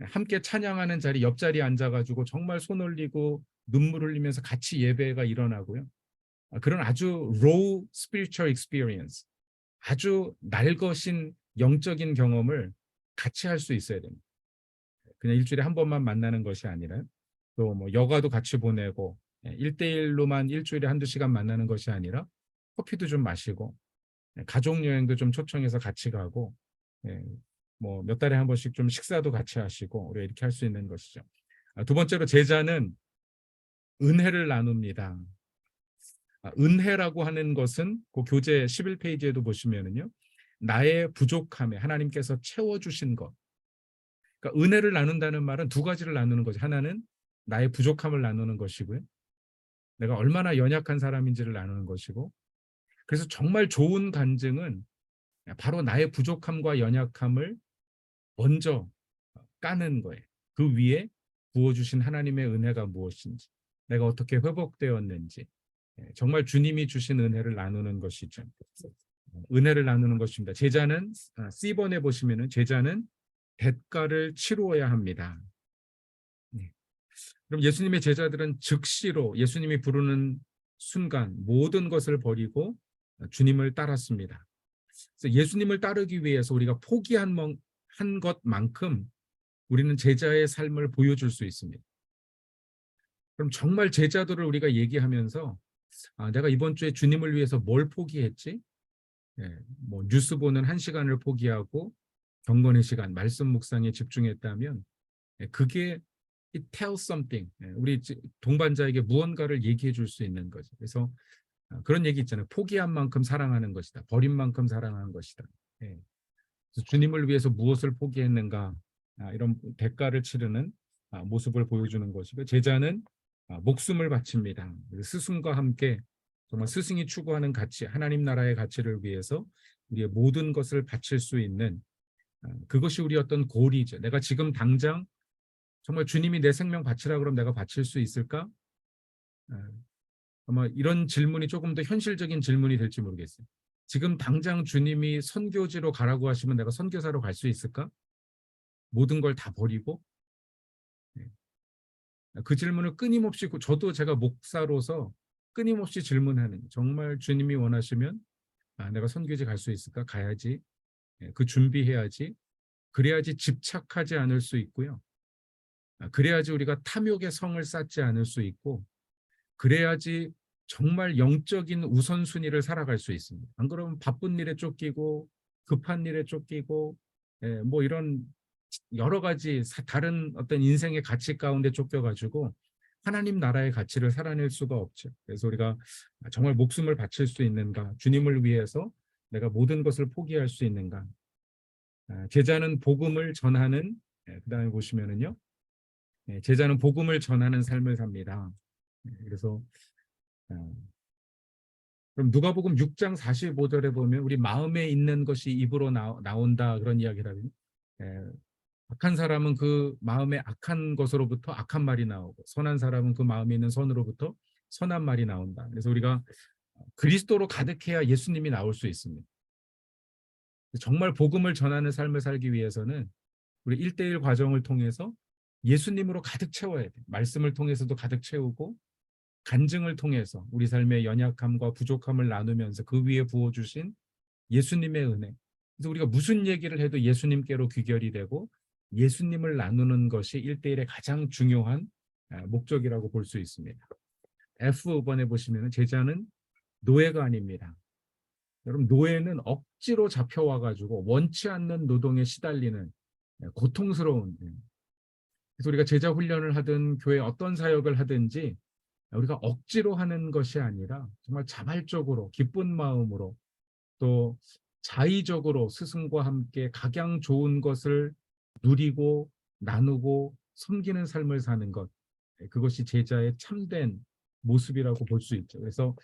함께 찬양하는 자리 옆자리에 앉아가지고 정말 손 올리고 눈물 흘리면서 같이 예배가 일어나고요. 그런 아주 low spiritual experience, 아주 날것인 영적인 경험을 같이 할 수 있어야 됩니다. 그냥 일주일에 한 번만 만나는 것이 아니라 또 뭐 여가도 같이 보내고 1대1로만 일주일에 한두 시간 만나는 것이 아니라 커피도 좀 마시고 가족 여행도 좀 초청해서 같이 가고 뭐 몇 달에 한 번씩 좀 식사도 같이 하시고 우리가 이렇게 할 수 있는 것이죠. 두 번째로 제자는 은혜를 나눕니다. 은혜라고 하는 것은 그 교재 11페이지에도 보시면은요, 나의 부족함에 하나님께서 채워주신 것. 그러니까 은혜를 나눈다는 말은 두 가지를 나누는 거죠. 하나는 나의 부족함을 나누는 것이고요. 내가 얼마나 연약한 사람인지를 나누는 것이고, 그래서 정말 좋은 간증은 바로 나의 부족함과 연약함을 먼저 까는 거예요. 그 위에 부어주신 하나님의 은혜가 무엇인지, 내가 어떻게 회복되었는지, 정말 주님이 주신 은혜를 나누는 것이죠. 은혜를 나누는 것입니다. 제자는 C번에 보시면은 제자는 대가를 치루어야 합니다. 그럼 예수님의 제자들은 즉시로 예수님이 부르는 순간 모든 것을 버리고 주님을 따랐습니다. 그래서 예수님을 따르기 위해서 우리가 포기한 것만큼 우리는 제자의 삶을 보여줄 수 있습니다. 그럼 정말 제자들을 우리가 얘기하면서 내가 이번 주에 주님을 위해서 뭘 포기했지? 뭐 뉴스 보는 1시간을 포기하고 경건의 시간, 말씀 묵상에 집중했다면 그게 it tells something. 우리 동반자에게 무언가를 얘기해 줄 수 있는 거죠. 그래서 그런 얘기 있잖아요. 포기한 만큼 사랑하는 것이다. 버린 만큼 사랑하는 것이다. 그래서 주님을 위해서 무엇을 포기했는가, 이런 대가를 치르는 모습을 보여주는 것이고, 제자는 목숨을 바칩니다. 스승과 함께 정말 스승이 추구하는 가치, 하나님 나라의 가치를 위해서 우리의 모든 것을 바칠 수 있는 그것이 우리 어떤 고리죠. 내가 지금 당장 정말 주님이 내 생명 바치라 그러면 내가 바칠 수 있을까? 아마 이런 질문이 조금 더 현실적인 질문이 될지 모르겠어요. 지금 당장 주님이 선교지로 가라고 하시면 내가 선교사로 갈 수 있을까? 모든 걸 다 버리고? 그 질문을 끊임없이, 저도 제가 목사로서 끊임없이 질문하는, 정말 주님이 원하시면 내가 선교지 갈 수 있을까? 가야지. 그 준비해야지. 그래야지 집착하지 않을 수 있고요. 그래야지 우리가 탐욕의 성을 쌓지 않을 수 있고, 그래야지 정말 영적인 우선순위를 살아갈 수 있습니다. 안 그러면 바쁜 일에 쫓기고 급한 일에 쫓기고 뭐 이런 여러 가지 다른 어떤 인생의 가치 가운데 쫓겨가지고 하나님 나라의 가치를 살아낼 수가 없죠. 그래서 우리가 정말 목숨을 바칠 수 있는가, 주님을 위해서 내가 모든 것을 포기할 수 있는가. 제자는 복음을 전하는, 그다음에 보시면은요, 제자는 복음을 전하는 삶을 삽니다. 그래서 그럼 누가복음 6장 45절에 보면 우리 마음에 있는 것이 입으로 나온다, 그런 이야기를 하거든요. 악한 사람은 그 마음에 악한 것으로부터 악한 말이 나오고, 선한 사람은 그 마음에 있는 선으로부터 선한 말이 나온다. 그래서 우리가 그리스도로 가득해야 예수님이 나올 수 있습니다. 정말 복음을 전하는 삶을 살기 위해서는 우리 1대1 과정을 통해서 예수님으로 가득 채워야 돼. 말씀을 통해서도 가득 채우고, 간증을 통해서 우리 삶의 연약함과 부족함을 나누면서 그 위에 부어주신 예수님의 은혜. 그래서 우리가 무슨 얘기를 해도 예수님께로 귀결이 되고 예수님을 나누는 것이 1대1의 가장 중요한 목적이라고 볼 수 있습니다. F번에 보시면 제자는 노예가 아닙니다. 여러분, 노예는 억지로 잡혀와가지고 원치 않는 노동에 시달리는 고통스러운. 그래서 우리가 제자 훈련을 하든 교회 어떤 사역을 하든지 우리가 억지로 하는 것이 아니라 정말 자발적으로 기쁜 마음으로 또 자의적으로 스승과 함께 각양 좋은 것을 누리고 나누고 섬기는 삶을 사는 것, 그것이 제자의 참된 모습이라고 볼 수 있죠. 그래서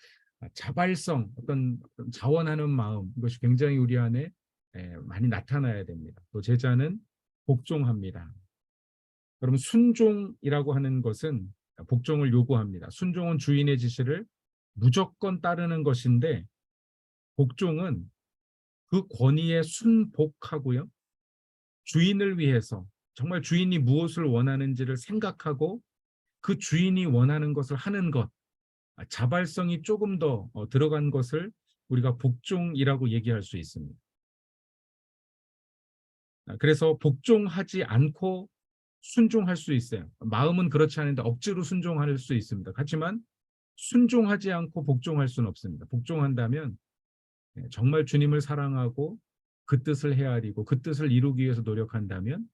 자발성, 어떤 자원하는 마음, 이것이 굉장히 우리 안에 많이 나타나야 됩니다. 또 제자는 복종합니다. 여러분, 순종이라고 하는 것은 복종을 요구합니다. 순종은 주인의 지시를 무조건 따르는 것인데, 복종은 그 권위에 순복하고요. 주인을 위해서 정말 주인이 무엇을 원하는지를 생각하고 그 주인이 원하는 것을 하는 것, 자발성이 조금 더 들어간 것을 우리가 복종이라고 얘기할 수 있습니다. 그래서 복종하지 않고 순종할 수 있어요. 마음은 그렇지 않은데 억지로 순종할 수 있습니다. 하지만 순종하지 않고 복종할 수는 없습니다. 복종한다면 정말 주님을 사랑하고 그 뜻을 헤아리고 그 뜻을 이루기 위해서 노력한다면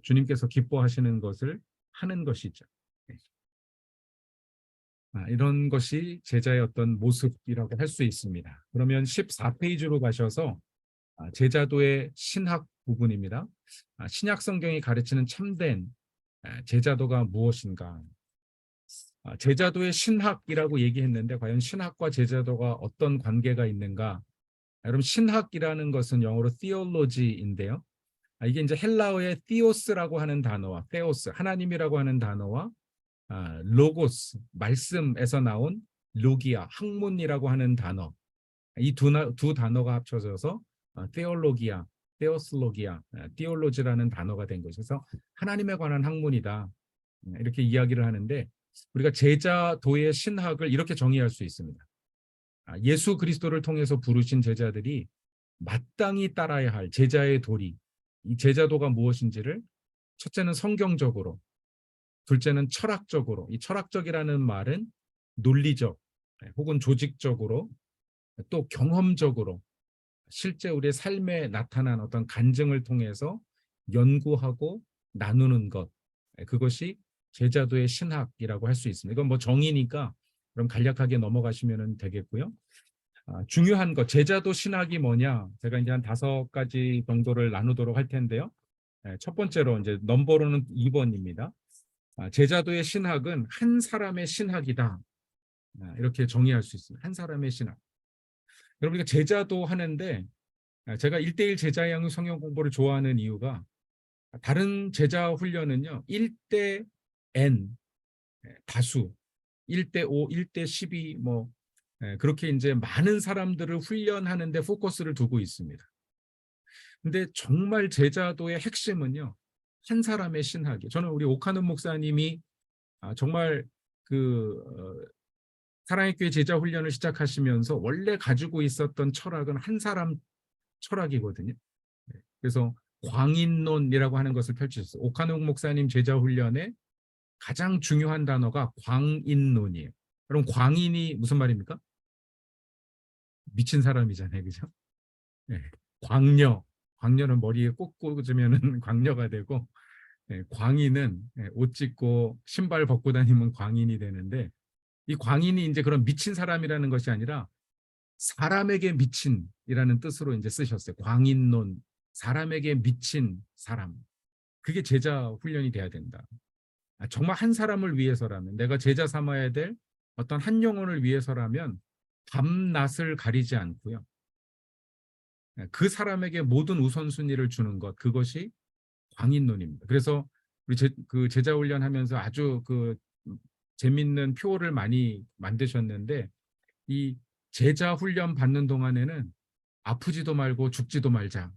주님께서 기뻐하시는 것을 하는 것이죠. 이런 것이 제자의 어떤 모습이라고 할 수 있습니다. 그러면 14페이지로 가셔서 제자도의 신학 부분입니다. 신약 성경이 가르치는 참된 제자도가 무엇인가? 제자도의 신학이라고 얘기했는데 과연 신학과 제자도가 어떤 관계가 있는가? 여러분, 신학이라는 것은 영어로 theology인데요. 이게 이제 헬라어의 theos라고 하는 단어와 theos, 하나님이라고 하는 단어와 로고스, 말씀에서 나온 로기아, 학문이라고 하는 단어, 이 두 단어가 합쳐져서 테올로기아, 테오슬로기아, 테올로지라는 단어가 된 것이어서 하나님에 관한 학문이다, 이렇게 이야기를 하는데, 우리가 제자도의 신학을 이렇게 정의할 수 있습니다. 예수 그리스도를 통해서 부르신 제자들이 마땅히 따라야 할 제자의 도리, 이 제자도가 무엇인지를 첫째는 성경적으로, 둘째는 철학적으로, 이 철학적이라는 말은 논리적 혹은 조직적으로, 또 경험적으로 실제 우리의 삶에 나타난 어떤 간증을 통해서 연구하고 나누는 것, 그것이 제자도의 신학이라고 할 수 있습니다. 이건 뭐 정의니까 그럼 간략하게 넘어가시면 되겠고요. 중요한 것, 제자도 신학이 뭐냐? 제가 이제 한 5가지 정도를 나누도록 할 텐데요. 첫 번째로 이제 넘버로는 2번입니다. 제자도의 신학은 한 사람의 신학이다, 이렇게 정의할 수 있습니다. 한 사람의 신학. 여러분, 우리가 제자도 하는데 제가 1대1 제자 양육 성경 공부를 좋아하는 이유가, 다른 제자 훈련은요 1대 N, 다수 1대5, 1대12, 뭐 그렇게 이제 많은 사람들을 훈련하는데 포커스를 두고 있습니다. 근데 정말 제자도의 핵심은요 한 사람의 신학이에요. 저는 우리 오카노 목사님이 정말 사랑의 교회 제자 훈련을 시작하시면서 원래 가지고 있었던 철학은 한 사람 철학이거든요. 그래서 광인론이라고 하는 것을 펼치셨어요. 오카노 목사님 제자 훈련에 가장 중요한 단어가 광인론이에요. 그럼 광인이 무슨 말입니까? 미친 사람이잖아요, 그죠? 네. 광녀는 머리에 꼭 꽂으면 광녀가 되고, 광인은 옷 찢고 신발 벗고 다니면 광인이 되는데, 이 광인이 이제 그런 미친 사람이라는 것이 아니라 사람에게 미친이라는 뜻으로 이제 쓰셨어요. 광인론, 사람에게 미친 사람. 그게 제자 훈련이 돼야 된다. 정말 한 사람을 위해서라면, 내가 제자 삼아야 될 어떤 한 영혼을 위해서라면 밤낮을 가리지 않고요. 그 사람에게 모든 우선순위를 주는 것, 그것이 광인론입니다. 그래서 우리 그 제자 훈련하면서 아주 재밌는 표를 많이 만드셨는데, 이 제자 훈련 받는 동안에는 아프지도 말고 죽지도 말자.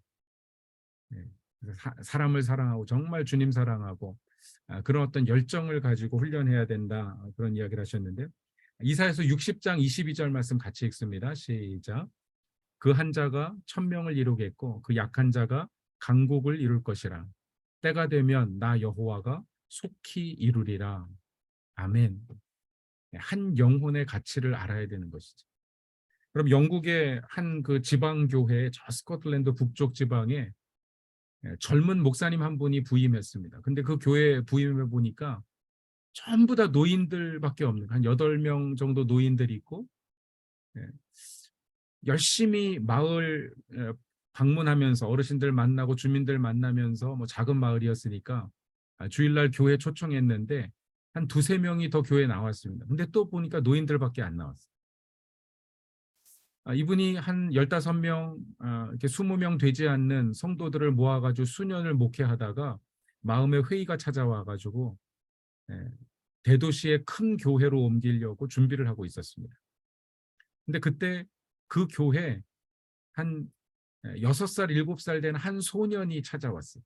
사람을 사랑하고 정말 주님 사랑하고 그런 어떤 열정을 가지고 훈련해야 된다, 그런 이야기를 하셨는데요. 이사야서 60장 22절 말씀 같이 읽습니다. 시작. 그 한 자가 1000명을 이루겠고 그 약한 자가 강국을 이룰 것이라. 때가 되면 나 여호와가 속히 이루리라. 아멘. 한 영혼의 가치를 알아야 되는 것이죠. 그럼 영국의 한 그 지방 교회, 저 스코틀랜드 북쪽 지방에 젊은 목사님 한 분이 부임했습니다. 근데 그 교회에 부임해 보니까 전부 다 노인들밖에 없는, 한 8명 정도 노인들이 있고, 예, 열심히 마을 방문하면서 어르신들 만나고 주민들 만나면서, 뭐 작은 마을이었으니까 주일날 교회 초청했는데 한 두세 명이 더 교회에 나왔습니다. 근데 또 보니까 노인들밖에 안 나왔어요. 이분이 한 15명, 이렇게 20명 되지 않는 성도들을 모아가지고 수년을 목회하다가 마음의 회의가 찾아와가지고 대도시의 큰 교회로 옮기려고 준비를 하고 있었습니다. 근데 그때 그 교회 한 6살, 7살 된 한 소년이 찾아왔어요.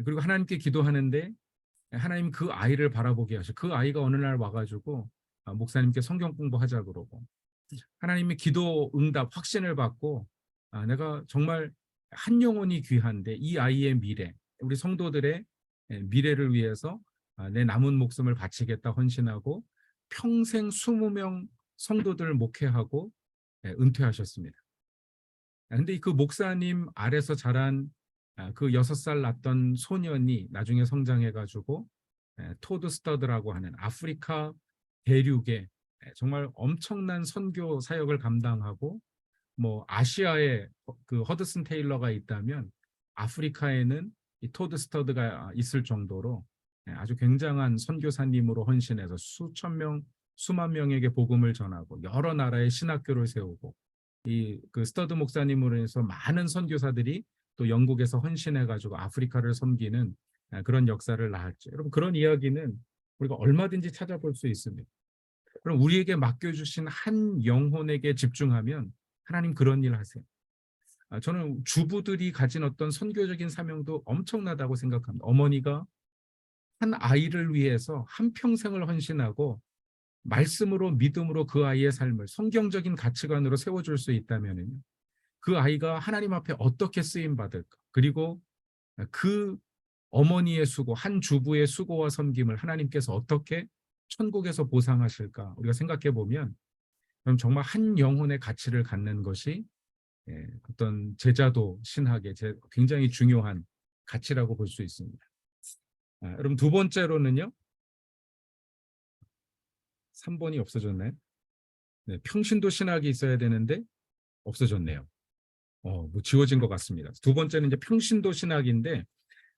그리고 하나님께 기도하는데 하나님 그 아이를 바라보게 하셔. 그 아이가 어느 날 와가지고 목사님께 성경 공부하자 그러고, 하나님이 기도 응답 확신을 받고, 내가 정말 한 영혼이 귀한데 이 아이의 미래, 우리 성도들의 미래를 위해서 내 남은 목숨을 바치겠다 헌신하고 평생 20명 성도들을 목회하고 은퇴하셨습니다. 근데 그 목사님 아래서 자란 그 6살 났던 소년이 나중에 성장해가지고 토드 스터드라고 하는 아프리카 대륙에 정말 엄청난 선교 사역을 감당하고, 뭐 아시아에 그 허드슨 테일러가 있다면 아프리카에는 이 토드 스터드가 있을 정도로 아주 굉장한 선교사님으로 헌신해서 수천 명, 수만 명에게 복음을 전하고 여러 나라의 신학교를 세우고, 이 그 스터드 목사님으로 해서 많은 선교사들이 또 영국에서 헌신해가지고 아프리카를 섬기는 그런 역사를 낳았죠. 여러분, 그런 이야기는 우리가 얼마든지 찾아볼 수 있습니다. 그럼 우리에게 맡겨주신 한 영혼에게 집중하면 하나님 그런 일 하세요. 저는 주부들이 가진 어떤 선교적인 사명도 엄청나다고 생각합니다. 어머니가 한 아이를 위해서 한 평생을 헌신하고 말씀으로 믿음으로 그 아이의 삶을 성경적인 가치관으로 세워줄 수 있다면 그 아이가 하나님 앞에 어떻게 쓰임 받을까? 그리고 그 어머니의 수고, 한 주부의 수고와 섬김을 하나님께서 어떻게 천국에서 보상하실까? 우리가 생각해 보면 그럼 정말 한 영혼의 가치를 갖는 것이 어떤 제자도 신학의 굉장히 중요한 가치라고 볼 수 있습니다. 여러분, 두 번째로는요. 3번이 없어졌나요? 네, 평신도 신학이 있어야 되는데 없어졌네요. 뭐 지워진 것 같습니다. 두 번째는 이제 평신도 신학인데,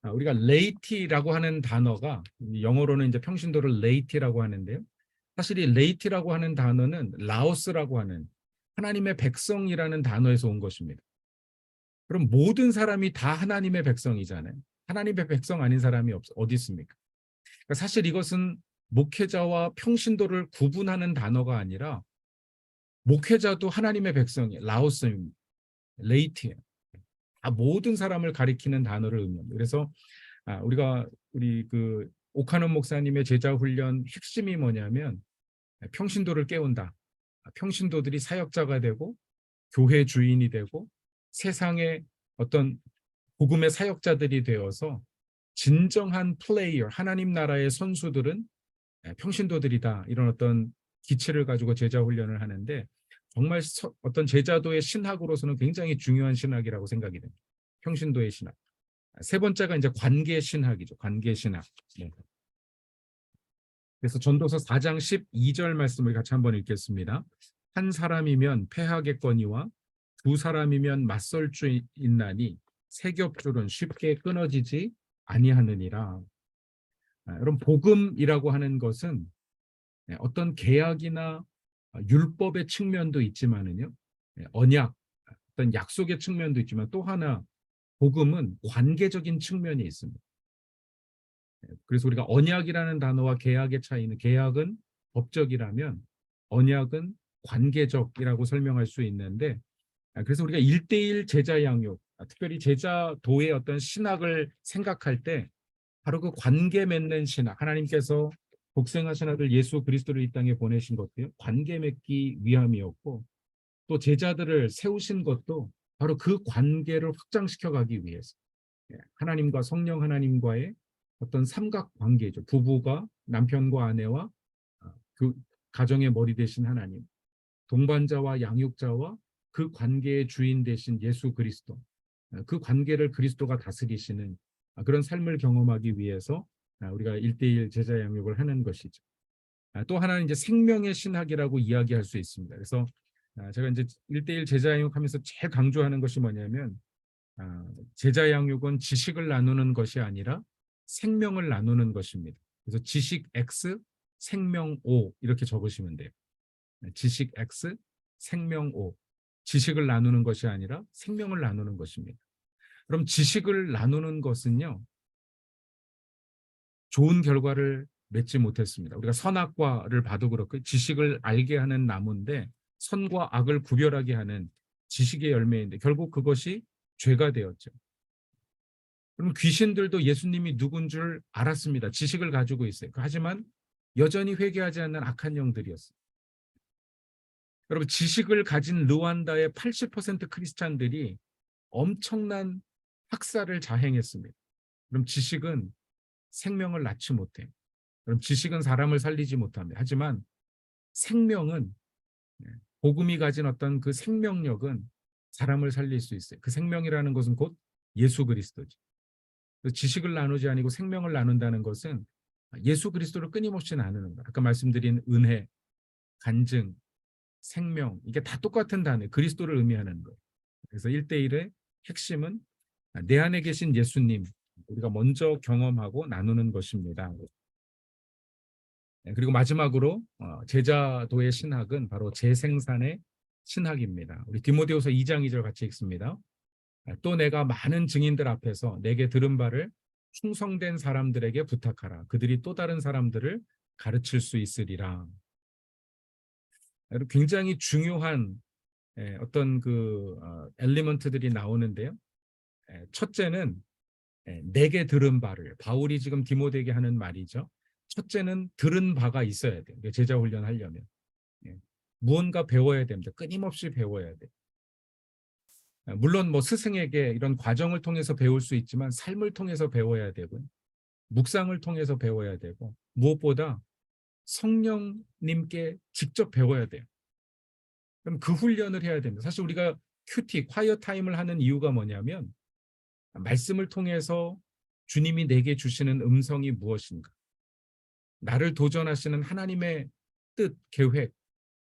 우리가 레이티라고 하는 단어가 영어로는 이제 평신도를 레이티라고 하는데요. 사실 이 레이티라고 하는 단어는 라오스라고 하는 하나님의 백성이라는 단어에서 온 것입니다. 그럼 모든 사람이 다 하나님의 백성이잖아요. 하나님의 백성 아닌 사람이 어디 있습니까? 그러니까 사실 이것은 목회자와 평신도를 구분하는 단어가 아니라 목회자도 하나님의 백성이 라오스입니다. 레이티예요. 모든 사람을 가리키는 단어를 의미합니다. 그래서 우리 그 오카논 목사님의 제자 훈련 핵심이 뭐냐면 평신도를 깨운다. 평신도들이 사역자가 되고 교회 주인이 되고 세상의 어떤 복음의 사역자들이 되어서 진정한 플레이어, 하나님 나라의 선수들은 평신도들이다. 이런 어떤 기치를 가지고 제자 훈련을 하는데, 정말 어떤 제자도의 신학으로서는 굉장히 중요한 신학이라고 생각이 됩니다. 평신도의 신학. 세 번째가 이제 관계 신학이죠. 관계 신학. 네. 그래서 전도서 4장 12절 말씀을 같이 한번 읽겠습니다. 한 사람이면 패하겠거니와 두 사람이면 맞설 줄 있나니 세 겹줄은 쉽게 끊어지지 아니하느니라. 여러분, 복음이라고 하는 것은 어떤 계약이나 율법의 측면도 있지만은요, 언약, 어떤 약속의 측면도 있지만 또 하나 복음은 관계적인 측면이 있습니다. 그래서 우리가 언약이라는 단어와 계약의 차이는, 계약은 법적이라면 언약은 관계적이라고 설명할 수 있는데, 그래서 우리가 1:1 제자 양육, 특별히 제자도의 어떤 신학을 생각할 때 바로 그 관계 맺는 신학, 하나님께서 독생하신 아들 예수 그리스도를 이 땅에 보내신 것도요, 관계 맺기 위함이었고, 또 제자들을 세우신 것도 바로 그 관계를 확장시켜 가기 위해서, 하나님과 성령 하나님과의 어떤 삼각 관계죠. 부부가 남편과 아내와 그 가정의 머리 되신 하나님, 동반자와 양육자와 그 관계의 주인 되신 예수 그리스도, 그 관계를 그리스도가 다스리시는 그런 삶을 경험하기 위해서 우리가 1:1 제자 양육을 하는 것이죠. 또 하나는 이제 생명의 신학이라고 이야기할 수 있습니다. 그래서 제가 이제 1:1 제자 양육하면서 제일 강조하는 것이 뭐냐면 제자 양육은 지식을 나누는 것이 아니라 생명을 나누는 것입니다. 그래서 지식 X, 생명 O 이렇게 적으시면 돼요. 지식 X, 생명 O. 지식을 나누는 것이 아니라 생명을 나누는 것입니다. 그럼 지식을 나누는 것은요, 좋은 결과를 맺지 못했습니다. 우리가 선악과를 봐도 그렇고 지식을 알게 하는 나무인데 선과 악을 구별하게 하는 지식의 열매인데 결국 그것이 죄가 되었죠. 그럼 귀신들도 예수님이 누군 줄 알았습니다. 지식을 가지고 있어요. 하지만 여전히 회개하지 않는 악한 영들이었어요. 여러분, 지식을 가진 르완다의 80% 크리스찬들이 엄청난 학살을 자행했습니다. 그럼 지식은 생명을 낳지 못해요. 그럼 지식은 사람을 살리지 못합니다. 하지만 생명은, 복음이 가진 어떤 그 생명력은 사람을 살릴 수 있어요. 그 생명이라는 것은 곧 예수 그리스도죠. 지식을 나누지 아니고 생명을 나눈다는 것은 예수 그리스도를 끊임없이 나누는 거예요. 아까 말씀드린 은혜, 간증, 생명, 이게 다 똑같은 단어, 그리스도를 의미하는 거예요. 그래서 1:1의 핵심은 내 안에 계신 예수님, 우리가 먼저 경험하고 나누는 것입니다. 그리고 마지막으로 제자도의 신학은 바로 재생산의 신학입니다. 우리 디모데후서 2장 2절 같이 읽습니다. 또 내가 많은 증인들 앞에서 내게 들은 바를 충성된 사람들에게 부탁하라. 그들이 또 다른 사람들을 가르칠 수 있으리라. 굉장히 중요한 어떤 그 엘리먼트들이 나오는데요. 첫째는 내게 들은 바를, 바울이 지금 디모데에게 하는 말이죠. 첫째는 들은 바가 있어야 돼요. 제자 훈련하려면. 무언가 배워야 됩니다. 끊임없이 배워야 돼요. 물론 뭐 스승에게 이런 과정을 통해서 배울 수 있지만 삶을 통해서 배워야 되고 묵상을 통해서 배워야 되고 무엇보다 성령님께 직접 배워야 돼요. 그럼 그 훈련을 해야 됩니다. 사실 우리가 큐티, 콰이어 타임을 하는 이유가 뭐냐면 말씀을 통해서 주님이 내게 주시는 음성이 무엇인가, 나를 도전하시는 하나님의 뜻, 계획,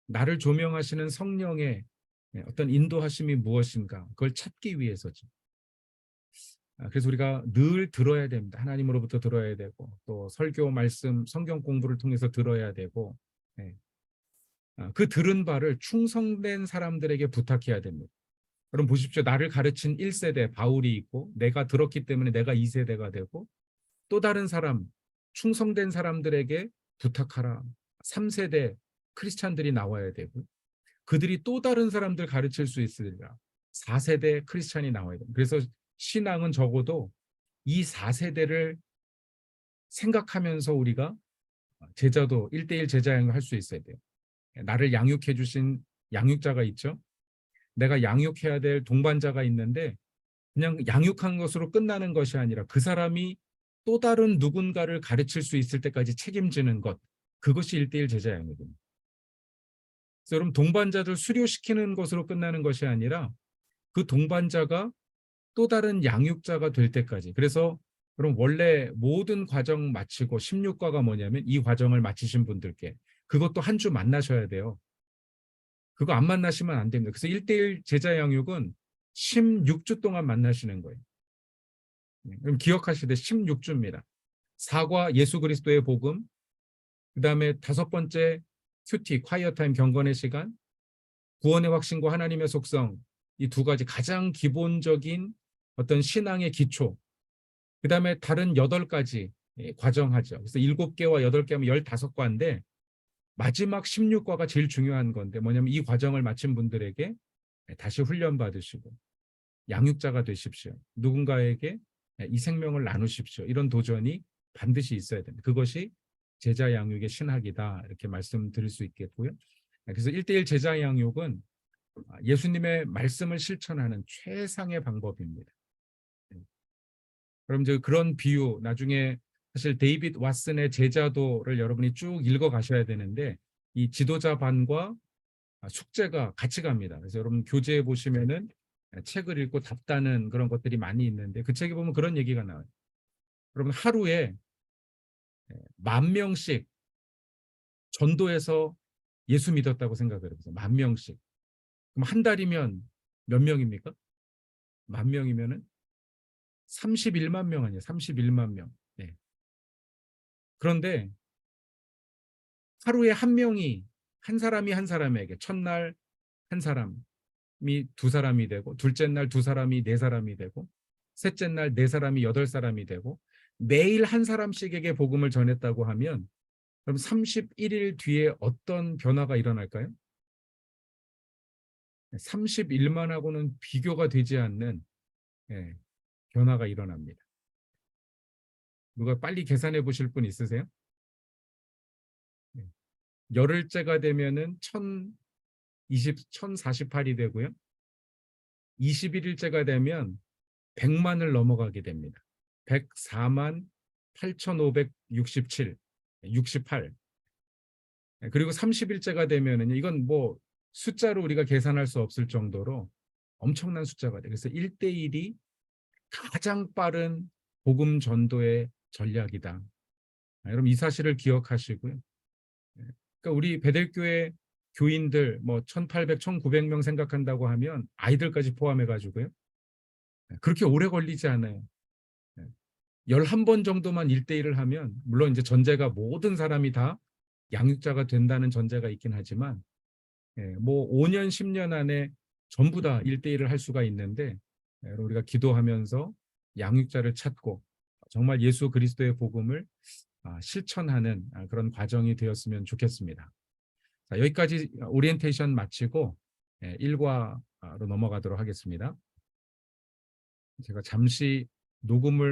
나를 조명하시는 성령의 어떤 인도하심이 무엇인가, 그걸 찾기 위해서죠. 그래서 우리가 늘 들어야 됩니다. 하나님으로부터 들어야 되고 또 설교, 말씀, 성경 공부를 통해서 들어야 되고 그 들은 바를 충성된 사람들에게 부탁해야 됩니다. 여러분 보십시오. 나를 가르친 1세대 바울이 있고 내가 들었기 때문에 내가 2세대가 되고 또 다른 사람, 충성된 사람들에게 부탁하라. 3세대 크리스찬들이 나와야 되고 그들이 또 다른 사람들 가르칠 수 있으리라. 4세대 크리스찬이 나와야 됩니다. 그래서 신앙은 적어도 이 4세대를 생각하면서 우리가 제자도 1:1 제자 양육을 할 수 있어야 돼요. 나를 양육해 주신 양육자가 있죠. 내가 양육해야 될 동반자가 있는데 그냥 양육한 것으로 끝나는 것이 아니라 그 사람이 또 다른 누군가를 가르칠 수 있을 때까지 책임지는 것, 그것이 1:1 제자 양육입니다. 그래서 여러분 동반자들 수료시키는 것으로 끝나는 것이 아니라 그 동반자가 또 다른 양육자가 될 때까지. 그래서 그럼 원래 모든 과정 마치고 16과가 뭐냐면 이 과정을 마치신 분들께 그것도 한 주 만나셔야 돼요. 그거 안 만나시면 안 됩니다. 그래서 1:1 제자 양육은 16주 동안 만나시는 거예요. 그럼 기억하시되 16주입니다. 4과 예수 그리스도의 복음, 그 다음에 5번째 큐티, 콰이어 타임, 경건의 시간, 구원의 확신과 하나님의 속성, 이 2가지 가장 기본적인 어떤 신앙의 기초, 그 다음에 다른 8가지 과정하죠. 그래서 7개와 8개 하면 15과인데 마지막 16과가 제일 중요한 건데 뭐냐면 이 과정을 마친 분들에게 다시 훈련 받으시고 양육자가 되십시오. 누군가에게 이 생명을 나누십시오. 이런 도전이 반드시 있어야 됩니다. 그것이 제자 양육의 신학이다. 이렇게 말씀드릴 수 있겠고요. 그래서 1:1 제자 양육은 예수님의 말씀을 실천하는 최상의 방법입니다. 그럼 이제 그런 비유 나중에 사실 데이빗 왓슨의 제자도를 여러분이 쭉 읽어 가셔야 되는데 이 지도자 반과 숙제가 같이 갑니다. 그래서 여러분 교재에 보시면은 책을 읽고 답다는 그런 것들이 많이 있는데 그 책에 보면 그런 얘기가 나와요. 여러분 하루에 10,000명씩 전도해서 예수 믿었다고 생각을 해보세요. 10,000명씩. 그럼 한 달이면 몇 명입니까? 10,000명이면은 31만 명 아니에요. 31만 명. 네. 그런데 하루에 한 명이 한 사람이 한 사람에게 첫날 한 사람이 두 사람이 되고 둘째 날 두 사람이 네 사람이 되고 셋째 날 네 사람이 여덟 사람이 되고 매일 한 사람씩에게 복음을 전했다고 하면 그럼 31일 뒤에 어떤 변화가 일어날까요? 31만하고는 비교가 되지 않는 변화가 일어납니다. 누가 빨리 계산해 보실 분 있으세요? 열흘째가 되면은 1048이 되고요. 21일째가 되면 100만을 넘어가게 됩니다. 104만 8,567, 68. 그리고 30일째가 되면은 이건 뭐 숫자로 우리가 계산할 수 없을 정도로 엄청난 숫자가 돼요. 그래서 1대1이 가장 빠른 복음 전도의 전략이다. 여러분 이 사실을 기억하시고요. 그러니까 우리 베델교회 교인들 뭐 1,800, 1,900명 생각한다고 하면 아이들까지 포함해 가지고요. 그렇게 오래 걸리지 않아요. 11번 정도만 1대1을 하면 물론 이제 전제가 모든 사람이 다 양육자가 된다는 전제가 있긴 하지만 뭐 5년, 10년 안에 전부 다 1대1을 할 수가 있는데 우리가 기도하면서 양육자를 찾고 정말 예수 그리스도의 복음을 실천하는 그런 과정이 되었으면 좋겠습니다. 자, 여기까지 오리엔테이션 마치고 1과로 넘어가도록 하겠습니다. 제가 잠시 녹음을